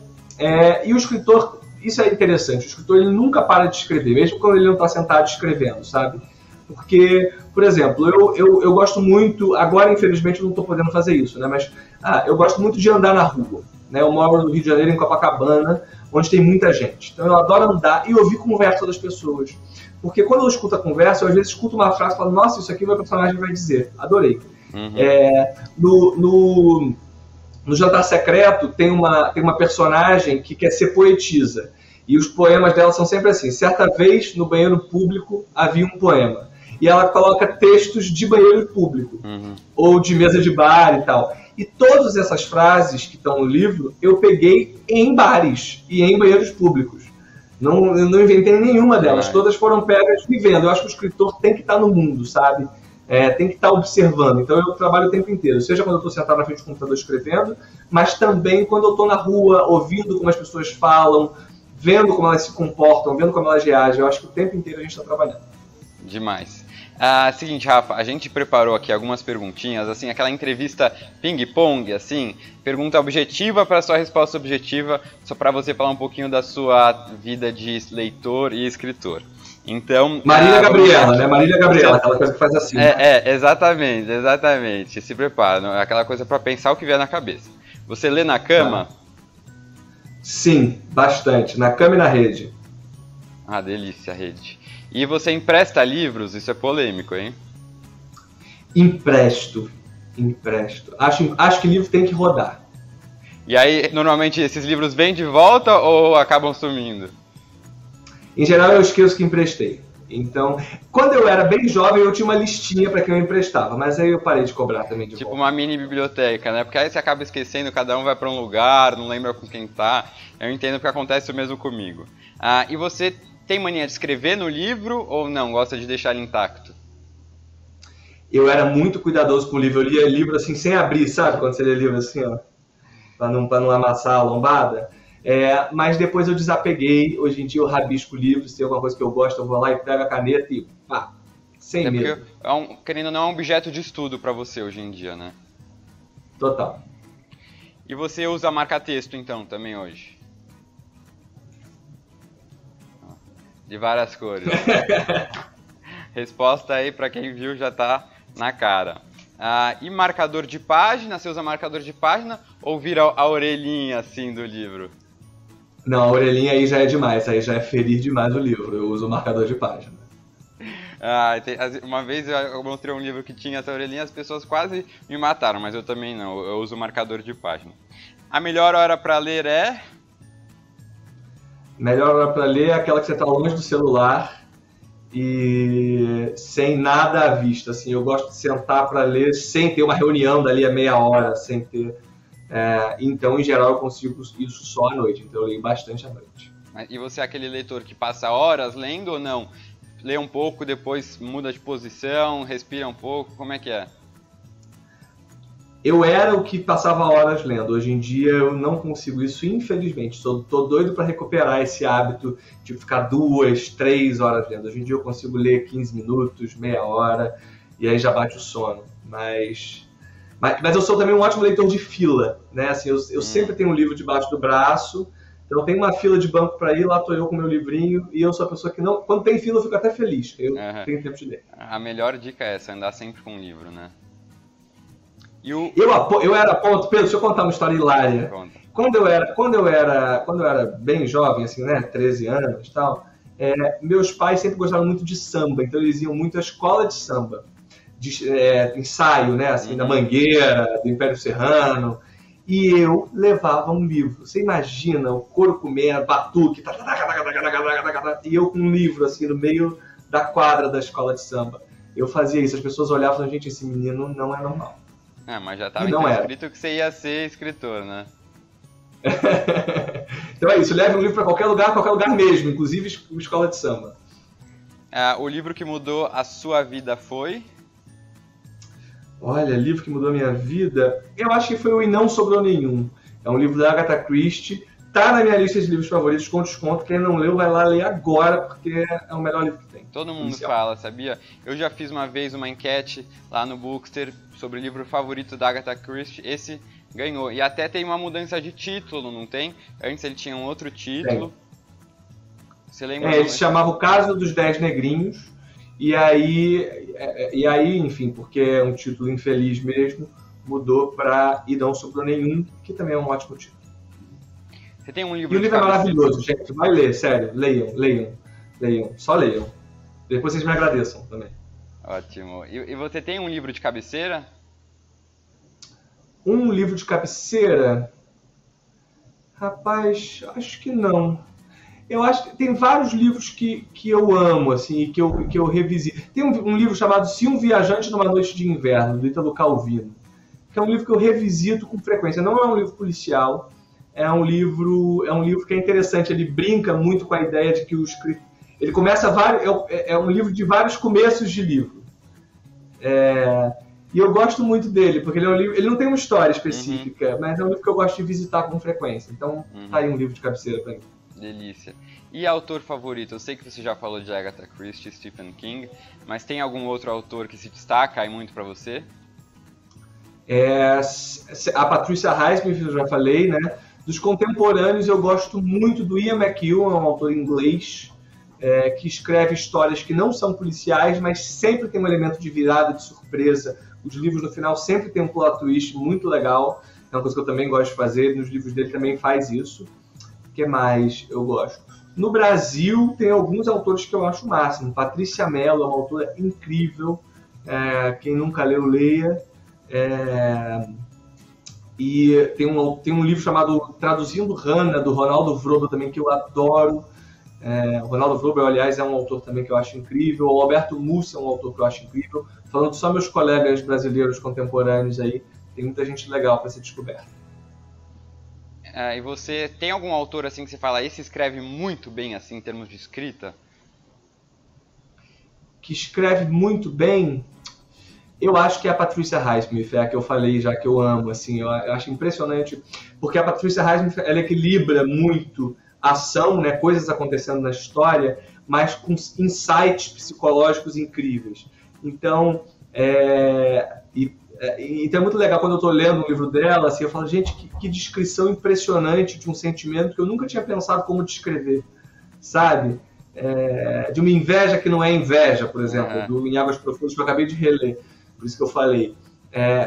e o escritor, isso é interessante, o escritor ele nunca para de escrever, mesmo quando ele não está sentado escrevendo, sabe? Porque, por exemplo, eu gosto muito, agora infelizmente eu não estou podendo fazer isso, né? Mas eu gosto muito de andar na rua. Né? Eu moro no Rio de Janeiro, em Copacabana, onde tem muita gente. Então eu adoro andar e ouvir conversa das pessoas. Porque quando eu escuto a conversa, eu às vezes escuto uma frase e falo, nossa, isso aqui o meu personagem vai dizer. Adorei. No Jantar Secreto tem uma personagem que quer ser poetisa. E os poemas dela são sempre assim. Certa vez, no banheiro público, havia um poema. E ela coloca textos de banheiro público. Ou de mesa de bar e tal. E todas essas frases que estão no livro, eu peguei em bares e em banheiros públicos. Não inventei nenhuma delas. Todas foram pegas vivendo. Eu acho que o escritor tem que estar no mundo, sabe? Tem que estar observando. Então eu trabalho o tempo inteiro. Seja quando eu estou sentado na frente do computador escrevendo, mas também quando eu estou na rua, ouvindo como as pessoas falam, vendo como elas se comportam, vendo como elas reagem. Eu acho que o tempo inteiro a gente está trabalhando. Demais. Seguinte, Rafa, a gente preparou aqui algumas perguntinhas, assim, aquela entrevista ping-pong, assim, pergunta objetiva para sua resposta objetiva, só para você falar um pouquinho da sua vida de leitor e escritor. Então, Marília Gabriela, né? Marília Gabriela, aquela coisa que faz assim. Exatamente. Se prepara, aquela coisa para pensar o que vier na cabeça. Você lê na cama? Sim, bastante. Na cama e na rede. Delícia, rede. E você empresta livros? Isso é polêmico, hein? Empresto. Acho que livro tem que rodar. E aí, normalmente, esses livros vêm de volta ou acabam sumindo? Em geral, eu esqueço que emprestei. Então, quando eu era bem jovem, eu tinha uma listinha para quem eu emprestava, mas aí eu parei de cobrar também de volta. Tipo uma mini biblioteca, né? Porque aí você acaba esquecendo, cada um vai para um lugar, não lembra com quem tá. Eu entendo porque acontece o mesmo comigo. E você tem mania de escrever no livro ou não? Gosta de deixar ele intacto? Eu era muito cuidadoso com o livro. Eu lia livro assim, sem abrir, sabe? Quando você lê livro assim, ó, para não amassar a lombada. Mas depois eu desapeguei. Hoje em dia eu rabisco o livro. Se tem alguma coisa que eu gosto, eu vou lá e pego a caneta e sem medo. Porque, querendo ou não, é um objeto de estudo para você hoje em dia, né? Total. E você usa marca-texto, então, também hoje? De várias cores. Resposta aí, para quem viu, já tá na cara. E marcador de página? Você usa marcador de página ou vira a orelhinha, assim, do livro? Não, a orelhinha aí já é demais. Aí já é ferir demais o livro. Eu uso o marcador de página. Uma vez eu mostrei um livro que tinha essa orelhinha, as pessoas quase me mataram, mas eu também não. Eu uso o marcador de página. A melhor hora para ler é? Melhor hora para ler é aquela que você está longe do celular e sem nada à vista. Assim, eu gosto de sentar para ler sem ter uma reunião dali a meia hora, sem ter. Então, em geral, eu consigo isso só à noite. Então, eu leio bastante à noite. E você é aquele leitor que passa horas lendo ou não? Lê um pouco, depois muda de posição, respira um pouco, como é que é? Eu era o que passava horas lendo. Hoje em dia eu não consigo isso, infelizmente. Tô doido para recuperar esse hábito de ficar 2, 3 horas lendo. Hoje em dia eu consigo ler 15 minutos, meia hora, e aí já bate o sono. Mas eu sou também um ótimo leitor de fila, né? Assim, eu sempre tenho um livro debaixo do braço. Então tem uma fila de banco para ir, lá tô eu com meu livrinho, e eu sou a pessoa que não... Quando tem fila eu fico até feliz, eu tenho tempo de ler. A melhor dica é essa, andar sempre com um livro, né? Eu era ponto, Pedro, deixa eu contar uma história hilária. Conta. Quando eu era bem jovem, assim, né, 13 anos e tal, meus pais sempre gostavam muito de samba, então eles iam muito à escola de samba, de ensaio, né, assim, da Mangueira, do Império Serrano, e eu levava um livro. Você imagina o couro comendo, batuque, e eu com um livro assim no meio da quadra da escola de samba. Eu fazia isso, as pessoas olhavam e falavam, gente, esse menino não é normal. Mas já estava escrito que você ia ser escritor, né? Então é isso, leve um livro para qualquer lugar mesmo, inclusive escola de samba. O livro que mudou a sua vida foi? Olha, livro que mudou a minha vida, eu acho que foi o E Não Sobrou Nenhum. É um livro da Agatha Christie, tá na minha lista de livros favoritos, com desconto. Quem não leu, vai lá ler agora, porque é o melhor livro que tem. Todo mundo fala, sabia? Eu já fiz uma vez uma enquete lá no Bookster sobre o livro favorito da Agatha Christie, esse ganhou. E até tem uma mudança de título, não tem? Antes ele tinha um outro título. Você lembra? Ele se chamava O Caso dos 10 Negrinhos. E aí, enfim, porque é um título infeliz mesmo, mudou para E Não Sobrou Nenhum, que também é um ótimo título. Você tem um livro e o livro é maravilhoso, gente. Vai ler, sério. Leiam. Só leiam. Depois vocês me agradeçam também. Ótimo. E você tem um livro de cabeceira? Um livro de cabeceira? Rapaz, acho que não. Eu acho que tem vários livros que eu amo, assim, que eu revisito. Tem um livro chamado Se um Viajante numa Noite de Inverno, do Ítalo Calvino, que é um livro que eu revisito com frequência. Não é um livro policial, é um livro que é interessante. Ele brinca muito com a ideia de que ele começa é um livro de vários começos de livro. E eu gosto muito dele, porque ele não tem uma história específica, mas é um livro que eu gosto de visitar com frequência. Então, tá aí um livro de cabeceira para mim. Delícia. E autor favorito? Eu sei que você já falou de Agatha Christie, Stephen King, mas tem algum outro autor que se destaca aí muito para você? A Patricia Highsmith, eu já falei, né? Dos contemporâneos, eu gosto muito do Ian McEwan, um autor inglês, que escreve histórias que não são policiais, mas sempre tem um elemento de virada, de surpresa. Os livros no final sempre tem um plot twist muito legal. É uma coisa que eu também gosto de fazer, nos livros dele também faz isso. O que mais eu gosto? No Brasil, tem alguns autores que eu acho o máximo. Patrícia Mello é uma autora incrível. Quem nunca leu, leia. E tem um livro chamado Traduzindo Hannah, do Ronaldo Vrobel também, que eu adoro. O Ronaldo Vrobel, aliás, é um autor também que eu acho incrível. O Alberto Mussi é um autor que eu acho incrível. Falando só meus colegas brasileiros contemporâneos aí, tem muita gente legal para ser descoberta. E você tem algum autor assim que você fala, esse escreve muito bem assim em termos de escrita? Que escreve muito bem? Eu acho que é a Patricia Highsmith, é a que eu falei já, que eu amo, assim, eu acho impressionante, porque a Patricia Highsmith, ela equilibra muito a ação, né, coisas acontecendo na história, mas com insights psicológicos incríveis. Então, então é muito legal quando eu estou lendo um livro dela, assim, eu falo, gente, que descrição impressionante de um sentimento que eu nunca tinha pensado como descrever, sabe? De uma inveja que não é inveja, por exemplo, do Em Águas Profundas, que eu acabei de reler. Por isso que eu falei.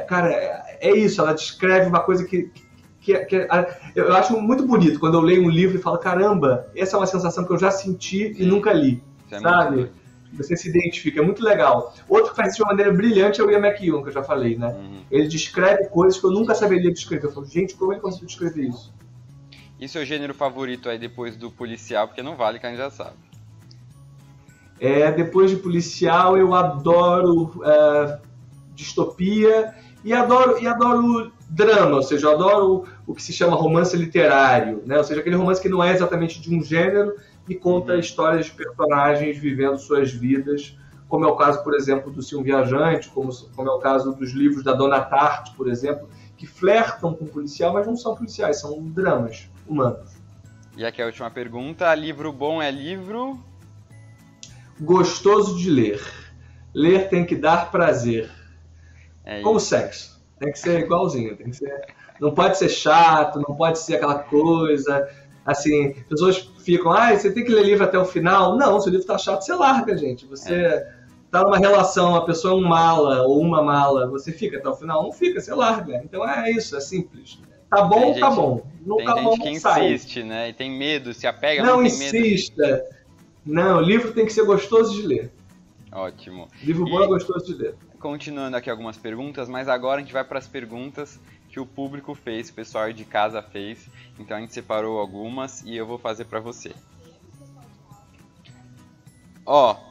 Cara, é isso, ela descreve uma coisa que eu acho muito bonito quando eu leio um livro e falo, caramba, essa é uma sensação que eu já senti e nunca li, sabe? Você se identifica, é muito legal. Outro que faz isso de uma maneira brilhante é o Ian McEwan, que eu já falei, né? Ele descreve coisas que eu nunca saberia descrever. Eu falo, gente, como ele conseguiu descrever isso? E seu gênero favorito aí depois do policial, porque não vale, que a gente já sabe. Depois de policial, eu adoro distopia e adoro drama, ou seja, eu adoro o que se chama romance literário, né? Ou seja, aquele romance que não é exatamente de um gênero e conta histórias de personagens vivendo suas vidas, como é o caso, por exemplo, do Sim, um Viajante, como é o caso dos livros da Dona Tartt, por exemplo, que flertam com policial, mas não são policiais, são dramas humanos. E aqui a última pergunta, livro bom é livro... Gostoso de ler. Ler tem que dar prazer. Como sexo. Tem que ser igualzinho. Não pode ser chato, não pode ser aquela coisa. Assim, pessoas ficam, você tem que ler livro até o final. Não, se o livro tá chato, você larga, gente. Você tá numa relação, a pessoa é um mala ou uma mala, você fica até o final? Não fica, você larga. Então é isso, é simples. Tá bom, tá bom. Não tá bom, tem gente que sai. insiste, né? E tem medo, se apega, não tem insista. Medo. Não, o livro tem que ser gostoso de ler. Ótimo. Livro bom é gostoso de ler. Continuando aqui algumas perguntas, mas agora a gente vai para as perguntas que o público fez, o pessoal de casa fez. Então a gente separou algumas e eu vou fazer para você.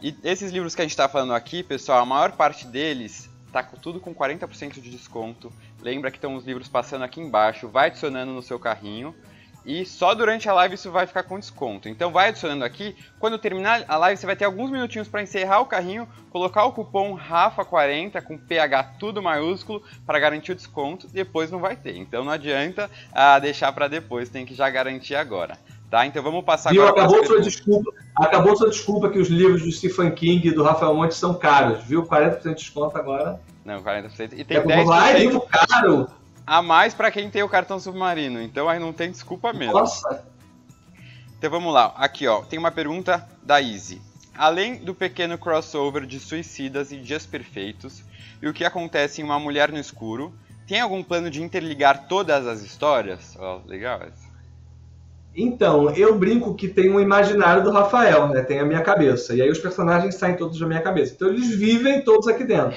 E esses livros que a gente está falando aqui, pessoal, a maior parte deles tá tudo com 40% de desconto. Lembra que estão os livros passando aqui embaixo, vai adicionando no seu carrinho. E só durante a live isso vai ficar com desconto. Então vai adicionando aqui. Quando terminar a live você vai ter alguns minutinhos para encerrar o carrinho, colocar o cupom RAFA40 com PH tudo maiúsculo para garantir o desconto. Depois não vai ter. Então não adianta deixar para depois, tem que já garantir agora. Tá? Então vamos passar agora. Acabou sua desculpa que os livros do Stephen King e do Rafael Monte são caros, viu? 40% de desconto agora. Não, 40%. E tem 10%. Livro caro! A mais para quem tem o cartão Submarino, então aí não tem desculpa mesmo. Nossa! Então vamos lá, aqui tem uma pergunta da Izzy. Além do pequeno crossover de Suicidas e Dias Perfeitos e o que acontece em Uma Mulher no Escuro, tem algum plano de interligar todas as histórias? Legal essa. Então, eu brinco que tem um imaginário do Rafael, né? Tem a minha cabeça, e aí os personagens saem todos da minha cabeça. Então eles vivem todos aqui dentro.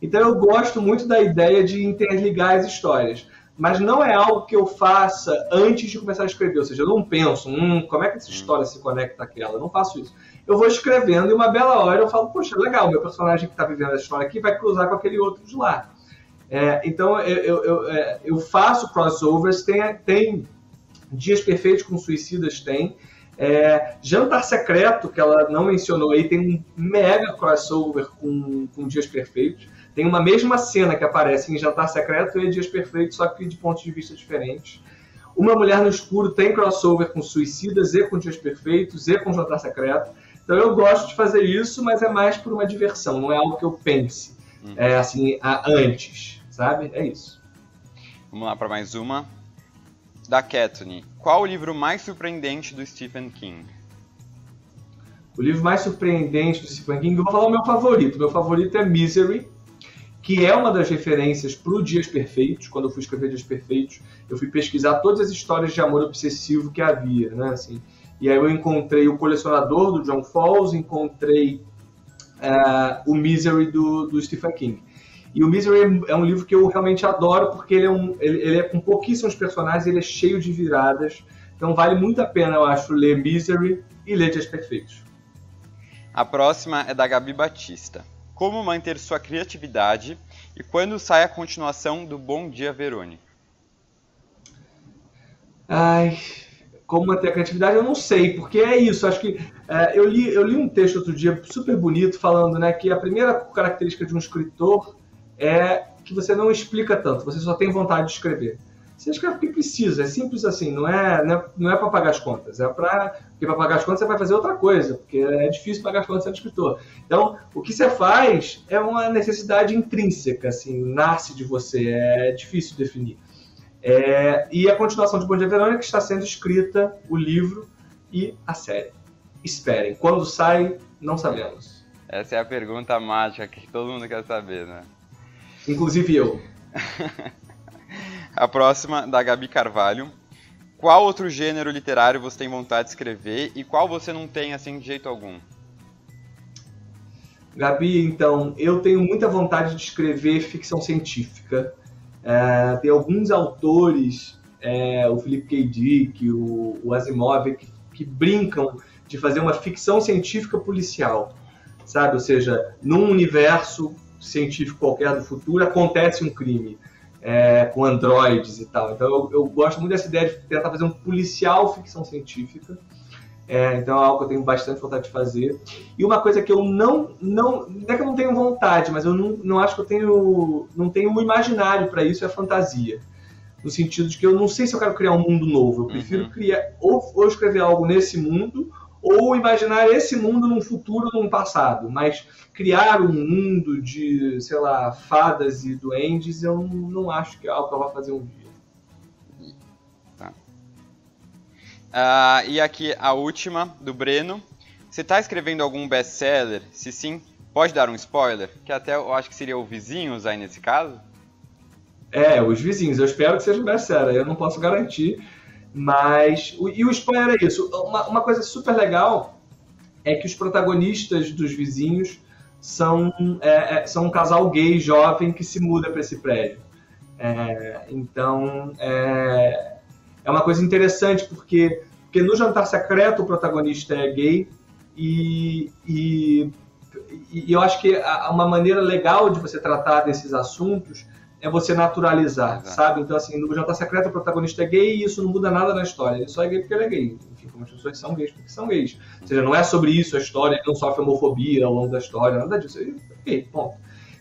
Então eu gosto muito da ideia de interligar as histórias, mas não é algo que eu faça antes de começar a escrever, ou seja, eu não penso, como é que essa história se conecta àquela, eu não faço isso. Eu vou escrevendo e uma bela hora eu falo, poxa, legal, meu personagem que está vivendo essa história aqui vai cruzar com aquele outro de lá. Então eu faço crossovers, tem Dias Perfeitos com Suicidas, tem. Jantar Secreto, que ela não mencionou aí, tem um mega crossover com Dias Perfeitos. Tem uma mesma cena que aparece em Jantar Secreto e Dias Perfeitos, só que de pontos de vista diferentes. Uma Mulher no Escuro tem crossover com Suicidas e com Dias Perfeitos e com Jantar Secreto. Então eu gosto de fazer isso, mas é mais por uma diversão, não é algo que eu pense assim, antes, sabe? É isso. Vamos lá para mais uma. Da Kathleen. Qual o livro mais surpreendente do Stephen King? O livro mais surpreendente do Stephen King, eu vou falar o meu favorito. Meu favorito é Misery, que é uma das referências para o Dias Perfeitos. Quando eu fui escrever Dias Perfeitos, eu fui pesquisar todas as histórias de amor obsessivo que havia, né? Assim, e aí eu encontrei O Colecionador, do John Fowles, encontrei o Misery, do Stephen King. E o Misery é um livro que eu realmente adoro, porque ele é com pouquíssimos personagens, ele é cheio de viradas. Então vale muito a pena, eu acho, ler Misery e ler Dias Perfeitos. A próxima é da Gabi Batista. Como manter sua criatividade e quando sai a continuação do Bom Dia, Verônica? Como manter a criatividade, eu não sei, porque é isso. Acho que eu li um texto outro dia super bonito falando, né, que a primeira característica de um escritor é que você não explica tanto, você só tem vontade de escrever. Você escreve porque precisa, é simples assim, não é para pagar as contas, porque para pagar as contas você vai fazer outra coisa, porque é difícil pagar as contas sendo escritor. Então, o que você faz é uma necessidade intrínseca, assim, nasce de você, é difícil definir. E a continuação de Bom Dia, Verônica está sendo escrita, o livro e a série. Esperem, quando sai, não sabemos. Essa é a pergunta mágica que todo mundo quer saber, né? Inclusive eu. A próxima, da Gabi Carvalho. Qual outro gênero literário você tem vontade de escrever e qual você não tem, assim, de jeito algum? Gabi, então, eu tenho muita vontade de escrever ficção científica. Tem alguns autores, o Philip K. Dick, o Asimov, que brincam de fazer uma ficção científica policial, sabe? Ou seja, num universo científico qualquer do futuro, acontece um crime com androides e tal. Então eu gosto muito dessa ideia de tentar fazer um policial ficção científica. Então é algo que eu tenho bastante vontade de fazer. E uma coisa que eu não é que eu não tenho vontade, mas eu não acho que eu não tenho um imaginário para isso, é fantasia. No sentido de que eu não sei se eu quero criar um mundo novo. Eu prefiro criar ou escrever algo nesse mundo, ou imaginar esse mundo num futuro, num passado. Mas criar um mundo de, sei lá, fadas e duendes, eu não acho que é algo que eu vou fazer um dia. Tá. E aqui a última, do Breno. Você está escrevendo algum best-seller? Se sim, pode dar um spoiler? Que até eu acho que seria o Vizinhos aí nesse caso? Os Vizinhos. Eu espero que seja um best-seller. Eu não posso garantir. Mas, o spoiler é isso. Uma coisa super legal é que os protagonistas dos Vizinhos são um casal gay jovem que se muda para esse prédio. Então, é uma coisa interessante, porque no Jantar Secreto o protagonista é gay e eu acho que uma maneira legal de você tratar desses assuntos é você naturalizar, sabe? Então, assim, no Jantar Secreto o protagonista é gay e isso não muda nada na história. Ele só é gay porque ele é gay. Enfim, como as pessoas são gays porque são gays. Ou seja, não é sobre isso a história, ele não sofre homofobia ao longo da história, nada disso. Ele é gay, ponto.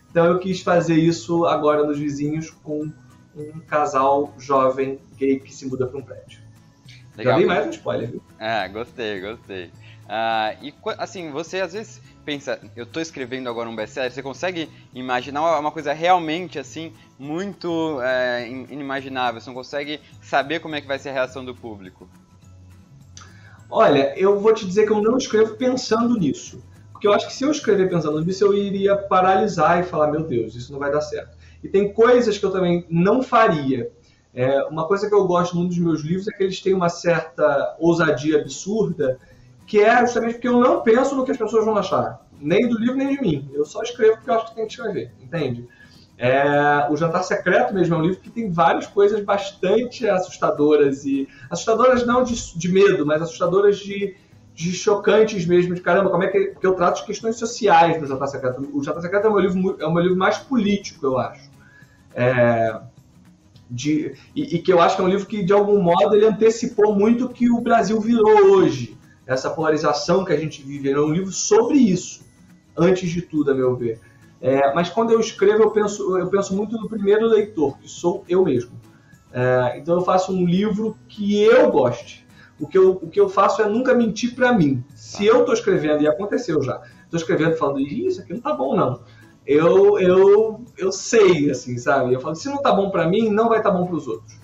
Então eu quis fazer isso agora nos Vizinhos com um casal jovem gay que se muda para um prédio. Legal. Já dei mais um spoiler, viu? Gostei. E assim, você às vezes pensa, eu estou escrevendo agora um best-seller, você consegue imaginar uma coisa realmente assim, muito inimaginável, você não consegue saber como é que vai ser a reação do público? Olha, eu vou te dizer que eu não escrevo pensando nisso. Porque eu acho que se eu escrever pensando nisso, eu iria paralisar e falar, meu Deus, isso não vai dar certo. E tem coisas que eu também não faria. Uma coisa que eu gosto muito dos meus livros é que eles têm uma certa ousadia absurda, que é justamente porque eu não penso no que as pessoas vão achar. Nem do livro, nem de mim. Eu só escrevo porque eu acho que tem que escrever, entende? O Jantar Secreto mesmo é um livro que tem várias coisas bastante assustadoras. E assustadoras não de medo, mas assustadoras de chocantes mesmo, de caramba, como é que eu trato as questões sociais no Jantar Secreto. O Jantar Secreto é o meu livro mais político, eu acho. E que eu acho que é um livro que, de algum modo, ele antecipou muito o que o Brasil virou hoje. Essa polarização que a gente vive. É um livro sobre isso, antes de tudo, a meu ver. Mas quando eu escrevo, eu penso muito no primeiro leitor, que sou eu mesmo. Então eu faço um livro que eu goste. O que eu faço é nunca mentir para mim. Se eu estou escrevendo, e aconteceu já, estou escrevendo falando, isso aqui não tá bom não. Eu sei, assim, sabe? Eu falo, se não tá bom para mim, não vai estar bom para os outros.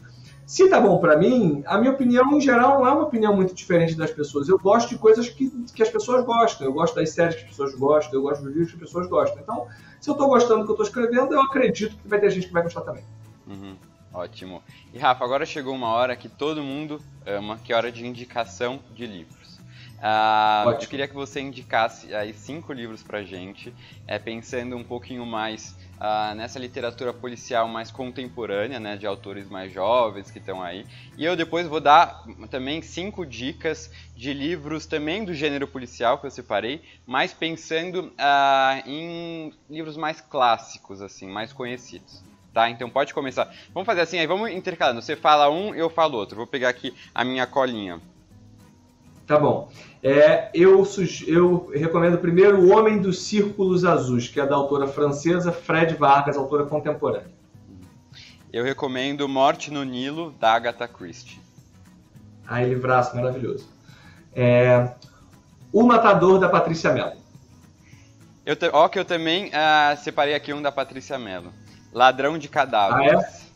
Se tá bom para mim, a minha opinião, em geral, não é uma opinião muito diferente das pessoas. Eu gosto de coisas que as pessoas gostam. Eu gosto das séries que as pessoas gostam, eu gosto dos livros que as pessoas gostam. Então, se eu estou gostando do que eu estou escrevendo, eu acredito que vai ter gente que vai gostar também. Ótimo. E Rafa, agora chegou uma hora que todo mundo ama, que é a hora de indicação de livros. Eu queria que você indicasse aí 5 livros pra gente, pensando um pouquinho mais nessa literatura policial mais contemporânea, né, de autores mais jovens que estão aí. E eu depois vou dar também 5 dicas de livros também do gênero policial que eu separei, mas pensando em livros mais clássicos, assim, mais conhecidos. Tá? Então pode começar. Vamos fazer assim, aí vamos intercalando. Você fala um, eu falo outro. Vou pegar aqui a minha colinha. Tá bom. Eu recomendo primeiro O Homem dos Círculos Azuis, que é da autora francesa Fred Vargas, autora contemporânea. Eu recomendo Morte no Nilo, da Agatha Christie. Livraço, maravilhoso. O Matador, da Patrícia Mello. Que eu também separei aqui um da Patrícia Mello. Ladrão de Cadáveres.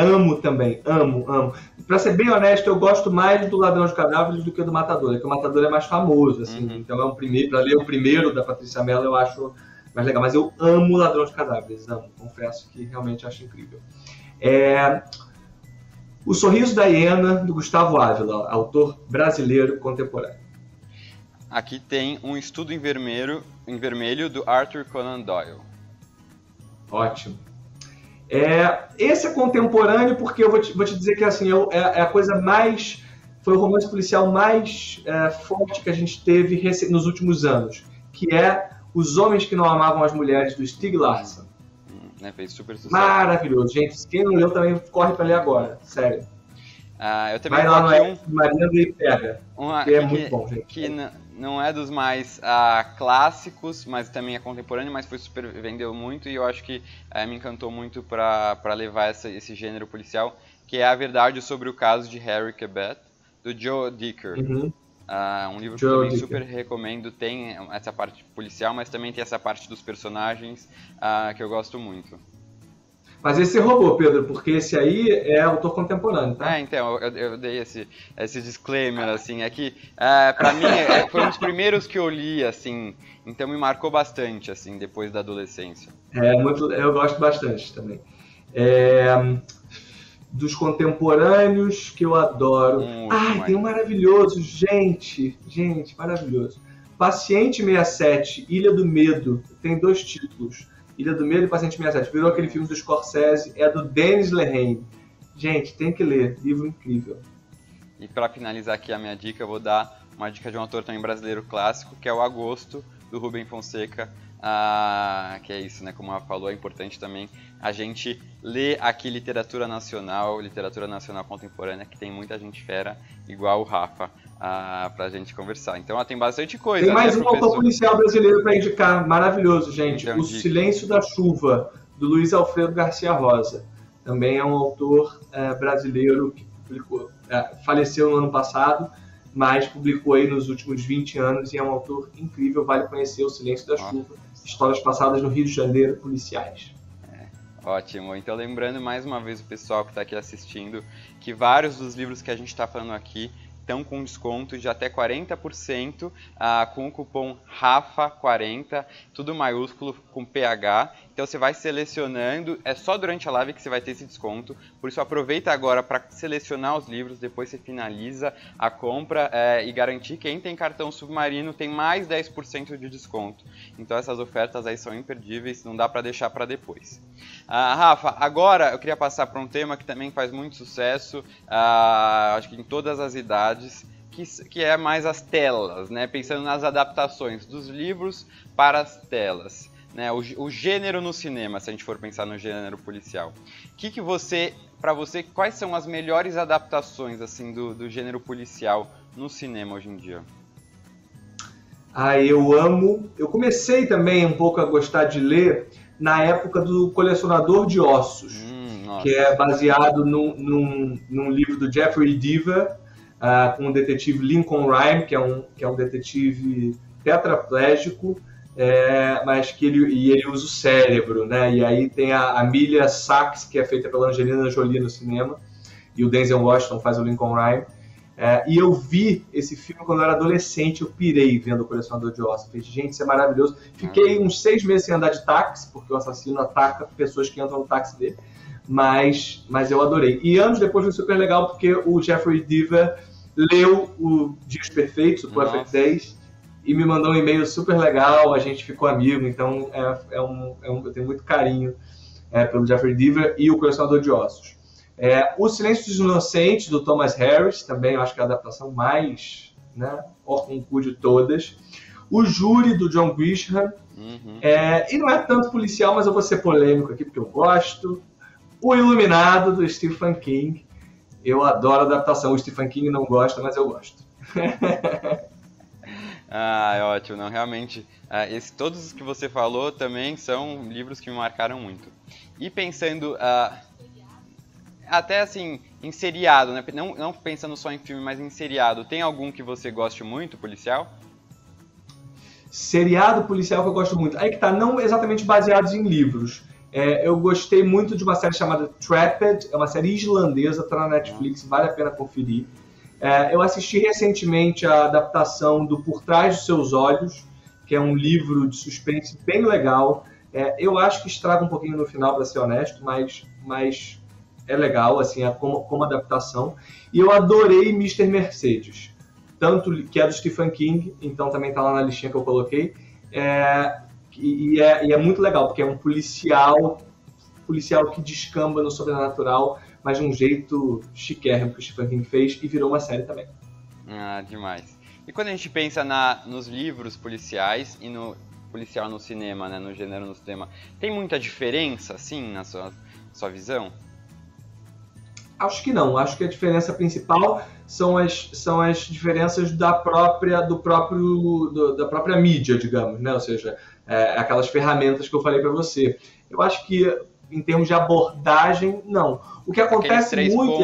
Amo também, amo. Pra ser bem honesto, eu gosto mais do Ladrão de Cadáveres do que do Matador, porque o Matador é mais famoso, assim, então pra ler o primeiro da Patrícia Mello eu acho mais legal, mas eu amo o Ladrão de Cadáveres, confesso que realmente acho incrível. O Sorriso da Hiena, do Gustavo Ávila, autor brasileiro contemporâneo. Aqui tem Um Estudo em Vermelho, do Arthur Conan Doyle. Ótimo. Esse é contemporâneo porque eu vou te dizer que assim, é a coisa mais... Foi o romance policial mais forte que a gente teve nos últimos anos, que é Os Homens que Não Amavam as Mulheres, do Stieg Larsson. Fez super sucesso. Maravilhoso, gente. Quem não leu também corre para ler agora, sério. Eu também vai lá no Mariana e pega, que é muito bom, gente. Que não é dos mais clássicos, mas também é contemporâneo, mas vendeu muito e eu acho que me encantou muito para levar esse gênero policial, que é A Verdade sobre o Caso de Harry Quebet, do Joe Dicker. Um livro que eu também super recomendo, tem essa parte policial, mas também tem essa parte dos personagens que eu gosto muito. Mas esse roubou, Pedro, porque esse aí é autor contemporâneo, tá? Então, eu dei esse disclaimer, assim, que pra mim foi um dos primeiros que eu li, assim, então me marcou bastante, assim, depois da adolescência. Eu gosto bastante também. Dos contemporâneos que eu adoro. Tem um maravilhoso, gente, maravilhoso. Paciente 67, Ilha do Medo, tem 2 títulos. Ilha do Medo e Paciente 67. Virou aquele filme do Scorsese, é do Denis Lehane. Gente, tem que ler, livro incrível. E para finalizar aqui a minha dica, eu vou dar uma dica de um autor também brasileiro clássico, que é o Agosto, do Rubem Fonseca, que é isso, né? Como ela falou, é importante também a gente ler aqui literatura nacional contemporânea, que tem muita gente fera, igual o Rafa, pra gente conversar. Então, tem bastante coisa. Tem mais um autor policial brasileiro para indicar, maravilhoso, gente. Então, O Silêncio da Chuva, do Luiz Alfredo Garcia Rosa. Também é um autor brasileiro que publicou, faleceu no ano passado, mas publicou aí nos últimos 20 anos e é um autor incrível, vale conhecer O Silêncio da Chuva, histórias passadas no Rio de Janeiro, policiais. Ótimo, então lembrando mais uma vez o pessoal que está aqui assistindo, que vários dos livros que a gente está falando aqui estão com desconto de até 40% com o cupom RAFA40, tudo maiúsculo com PH. Então você vai selecionando, é só durante a live que você vai ter esse desconto, por isso aproveita agora para selecionar os livros, depois você finaliza a compra e garantir que quem tem cartão Submarino tem mais 10% de desconto. Então essas ofertas aí são imperdíveis, não dá para deixar para depois. Rafa, agora eu queria passar para um tema que também faz muito sucesso, acho que em todas as idades, que é mais as telas, né? Pensando nas adaptações dos livros para as telas. Né, o gênero no cinema, se a gente for pensar no gênero policial. Para você, quais são as melhores adaptações assim do gênero policial no cinema hoje em dia? Eu amo. Eu comecei também um pouco a gostar de ler na época do Colecionador de Ossos. que é baseado num livro do Jeffrey Deaver, com o detetive Lincoln Rhyme, que é um detetive tetraplégico, mas que ele usa o cérebro, né? E aí tem a Emilia Sachs, que é feita pela Angelina Jolie no cinema, e o Denzel Washington faz o Lincoln Rhyme. E eu vi esse filme quando eu era adolescente, eu pirei vendo O Colecionador de Ossos. Falei, gente, isso é maravilhoso. Fiquei uns 6 meses sem andar de táxi, porque o assassino ataca pessoas que entram no táxi dele, mas eu adorei. E anos depois foi super legal, porque o Jeffrey Deaver leu o Dias Perfeitos, o Perfect Days, e me mandou um e-mail super legal, a gente ficou amigo, então eu tenho muito carinho pelo Jeffrey Deaver e O Colecionador de Ossos. O Silêncio dos Inocentes, do Thomas Harris, também eu acho que é a adaptação mais, né, hors de todas. O Júri, do John Grisham, e não é tanto policial, mas eu vou ser polêmico aqui, porque eu gosto. O Iluminado, do Stephen King. Eu adoro a adaptação. O Stephen King não gosta, mas eu gosto. É ótimo. Não, realmente, todos os que você falou também são livros que me marcaram muito. E pensando, até assim, em seriado, né? Não pensando só em filme, mas em seriado, tem algum que você goste muito, policial? Seriado policial que eu gosto muito. Aí que tá, não exatamente baseados em livros. Eu gostei muito de uma série chamada Trapped, é uma série islandesa, tá na Netflix, vale a pena conferir. Eu assisti recentemente a adaptação do Por Trás dos Seus Olhos, que é um livro de suspense bem legal. Eu acho que estraga um pouquinho no final, para ser honesto, mas é legal, assim, como adaptação. E eu adorei Mr. Mercedes, tanto que é do Stephen King, então também tá lá na listinha que eu coloquei. E é muito legal, porque é um policial que descamba no sobrenatural, mas de um jeito chiquérrimo que o Stephen King fez, e virou uma série também. Demais. E quando a gente pensa nos livros policiais e no policial no cinema, né, no gênero no cinema, tem muita diferença, assim, na sua visão? Acho que não. Acho que a diferença principal são as diferenças da própria mídia, digamos, né? Ou seja, aquelas ferramentas que eu falei para você. Eu acho que, em termos de abordagem, não. O que acontece muito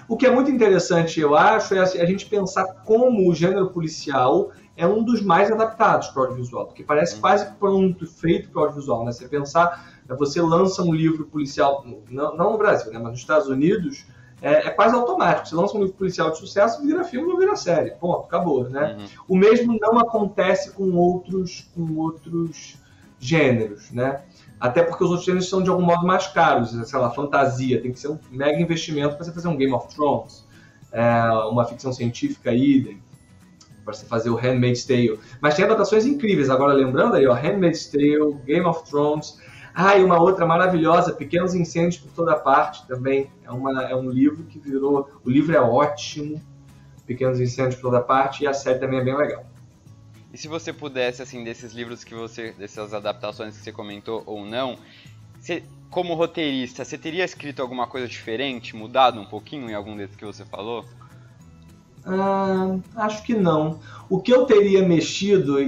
o que é muito interessante, eu acho, é a gente pensar como o gênero policial é um dos mais adaptados para o audiovisual, porque parece quase pronto, feito para o audiovisual, né? Você pensar, você lança um livro policial, não no Brasil, né? Mas nos Estados Unidos, é quase automático. Você lança um livro policial de sucesso, vira filme ou vira série. Ponto, acabou, né? O mesmo não acontece com outros gêneros, né? Até porque os outros gêneros são de algum modo mais caros, sei lá, fantasia, tem que ser um mega investimento para você fazer um Game of Thrones, uma ficção científica idem, para você fazer o Handmaid's Tale. Mas tem adaptações incríveis, agora lembrando aí, ó, Handmaid's Tale, Game of Thrones, e uma outra maravilhosa, Pequenos Incêndios por Toda Parte, também é um livro que virou, o livro é ótimo, Pequenos Incêndios por Toda Parte, e a série também é bem legal. E se você pudesse, assim, desses livros dessas adaptações que você comentou ou não, como roteirista, você teria escrito alguma coisa diferente, mudado um pouquinho em algum desses que você falou? Acho que não. O que eu teria mexido,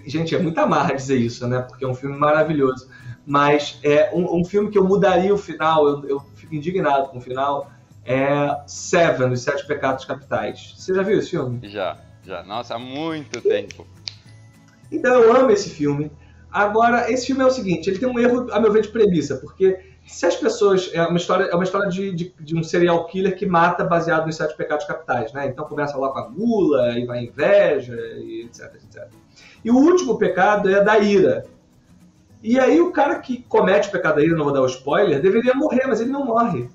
gente, é muita marra dizer isso, né? Porque é um filme maravilhoso. Mas um filme que eu mudaria o final, eu fico indignado com o final, é Seven, Os Sete Pecados Capitais. Você já viu esse filme? Já. Nossa, há muito tempo. Então eu amo esse filme. Agora, esse filme é o seguinte, ele tem um erro, a meu ver, de premissa, porque se as pessoas... É uma história de um serial killer que mata baseado nos 7 pecados capitais, né? Então começa lá com a gula, e vai a inveja, e etc, etc. E o último pecado é da ira. E aí o cara que comete o pecado da ira, não vou dar o spoiler, deveria morrer, mas ele não morre.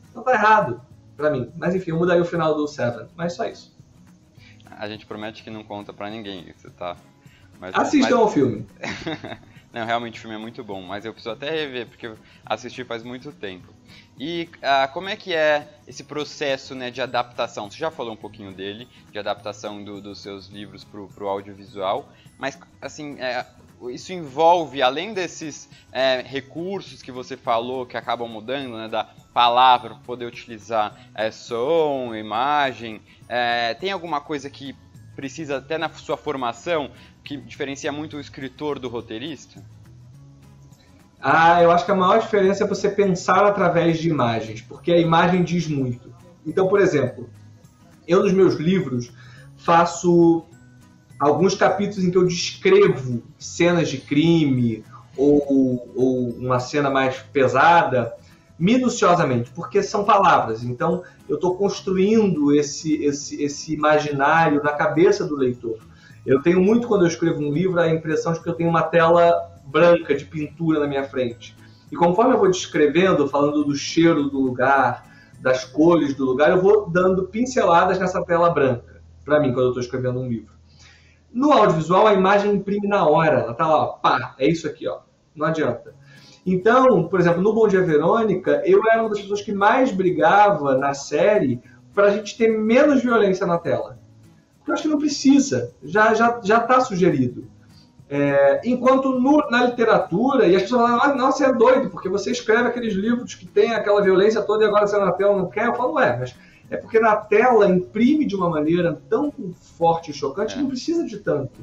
Então tá errado, pra mim. Mas enfim, eu mudaria o final do Seven, mas só isso. A gente promete que não conta pra ninguém isso, tá? Assistam ao filme. Não, realmente o filme é muito bom, mas eu preciso até rever, porque eu assisti faz muito tempo. E como é que é esse processo, né, de adaptação? Você já falou um pouquinho dele, de adaptação dos seus livros pro audiovisual, mas, assim, isso envolve, além desses recursos que você falou, que acabam mudando, né, da palavra, poder utilizar som, imagem, tem alguma coisa que precisa, até na sua formação, que diferencia muito o escritor do roteirista? Eu acho que a maior diferença é você pensar através de imagens, porque a imagem diz muito. Então, por exemplo, eu nos meus livros faço alguns capítulos em que eu descrevo cenas de crime ou uma cena mais pesada minuciosamente, porque são palavras. Então, eu estou construindo esse imaginário na cabeça do leitor. Eu tenho muito, quando eu escrevo um livro, a impressão de que eu tenho uma tela branca de pintura na minha frente. E conforme eu vou descrevendo, falando do cheiro do lugar, das cores do lugar, eu vou dando pinceladas nessa tela branca, para mim, quando eu estou escrevendo um livro. No audiovisual, a imagem imprime na hora. Ela está lá, ó, pá, é isso aqui, ó. Não adianta. Então, por exemplo, no Bom Dia Verônica, eu era uma das pessoas que mais brigava na série para a gente ter menos violência na tela. Porque eu acho que não precisa, já está sugerido. Enquanto na literatura, e as pessoas falam, não, você é doido, porque você escreve aqueles livros que tem aquela violência toda e agora você na tela não quer. Eu falo, mas é porque na tela imprime de uma maneira tão forte e chocante que não precisa de tanto.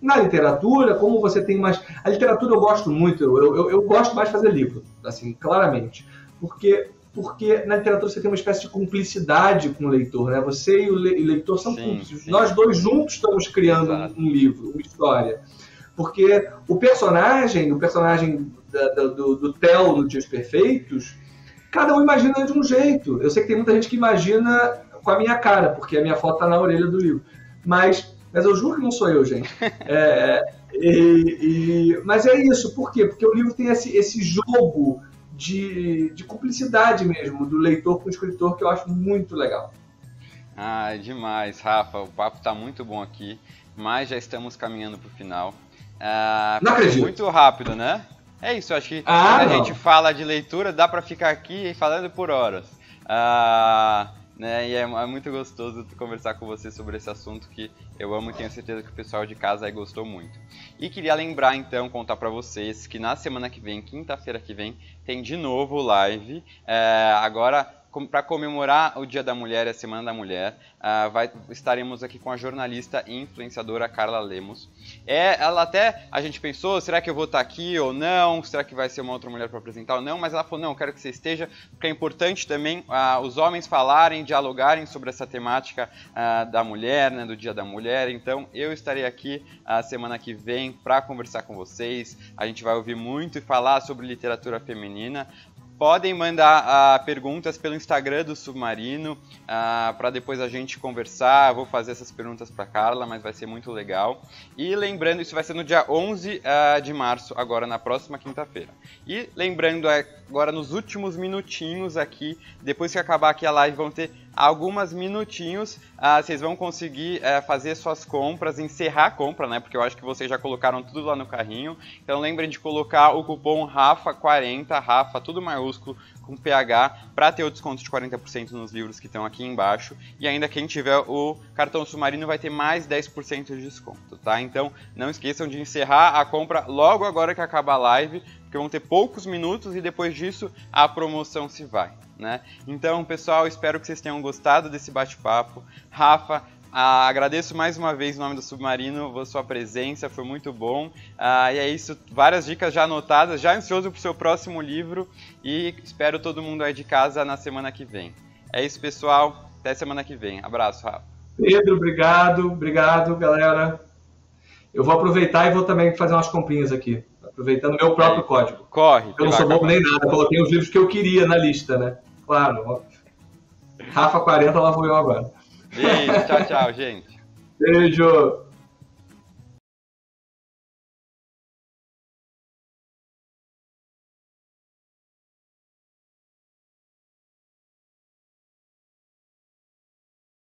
Na literatura, como você tem mais... A literatura eu gosto muito, eu gosto mais de fazer livro, assim, claramente. Porque na literatura você tem uma espécie de cumplicidade com o leitor, né? Você e o leitor são cúmplices. Nós dois juntos estamos criando um livro, uma história. Porque o personagem do Theo no Dias Perfeitos, cada um imagina de um jeito. Eu sei que tem muita gente que imagina com a minha cara, porque a minha foto está na orelha do livro. Mas eu juro que não sou eu, gente. Mas é isso. Por quê? Porque o livro tem esse jogo de cumplicidade mesmo, do leitor com o escritor, que eu acho muito legal. Demais, Rafa. O papo está muito bom aqui, mas já estamos caminhando para o final. Não acredito. Muito rápido, né? É isso, eu acho que quando a gente fala de leitura, dá para ficar aqui falando por horas. Né? E é muito gostoso conversar com você sobre esse assunto que eu amo e tenho certeza que o pessoal de casa aí gostou muito. E queria lembrar então, contar para vocês que na semana que vem, quinta-feira que vem, tem de novo live. Agora, para comemorar o Dia da Mulher e a Semana da Mulher, estaremos aqui com a jornalista e influenciadora Carla Lemos. A gente pensou, será que eu vou estar aqui ou não? Será que vai ser uma outra mulher para apresentar ou não? Mas ela falou, não, quero que você esteja, porque é importante também os homens falarem, dialogarem sobre essa temática da mulher, né, do Dia da Mulher. Então, eu estarei aqui a semana que vem para conversar com vocês. A gente vai ouvir muito e falar sobre literatura feminina. Podem mandar perguntas pelo Instagram do Submarino, para depois a gente conversar. Eu vou fazer essas perguntas para Carla, mas vai ser muito legal. E lembrando, isso vai ser no dia 11 de março, agora na próxima quinta-feira. E lembrando, agora nos últimos minutinhos aqui, depois que acabar aqui a live, vão ter alguns minutinhos, vocês vão conseguir fazer suas compras, encerrar a compra, né? Porque eu acho que vocês já colocaram tudo lá no carrinho. Então lembrem de colocar o cupom RAFA40, RAFA, tudo maiúsculo, com PH, para ter o desconto de 40% nos livros que estão aqui embaixo. E ainda quem tiver o cartão Submarino vai ter mais 10% de desconto, tá? Então não esqueçam de encerrar a compra logo agora que acabar a live, porque vão ter poucos minutos e depois disso a promoção se vai, né? Então, pessoal, espero que vocês tenham gostado desse bate-papo. Rafa, agradeço mais uma vez em nome do Submarino a sua presença, foi muito bom. E é isso, várias dicas já anotadas, já ansioso para o seu próximo livro e espero todo mundo aí de casa na semana que vem. É isso, pessoal, até semana que vem. Abraço, Rafa. Pedro, obrigado, galera. Eu vou aproveitar e vou também fazer umas comprinhas aqui, aproveitando o meu próprio código. Corre. Eu não sou bobo nem nada, coloquei os livros que eu queria na lista, né? Claro, óbvio. Rafa 40, lá vou eu agora. Beijo, tchau, gente. Beijo.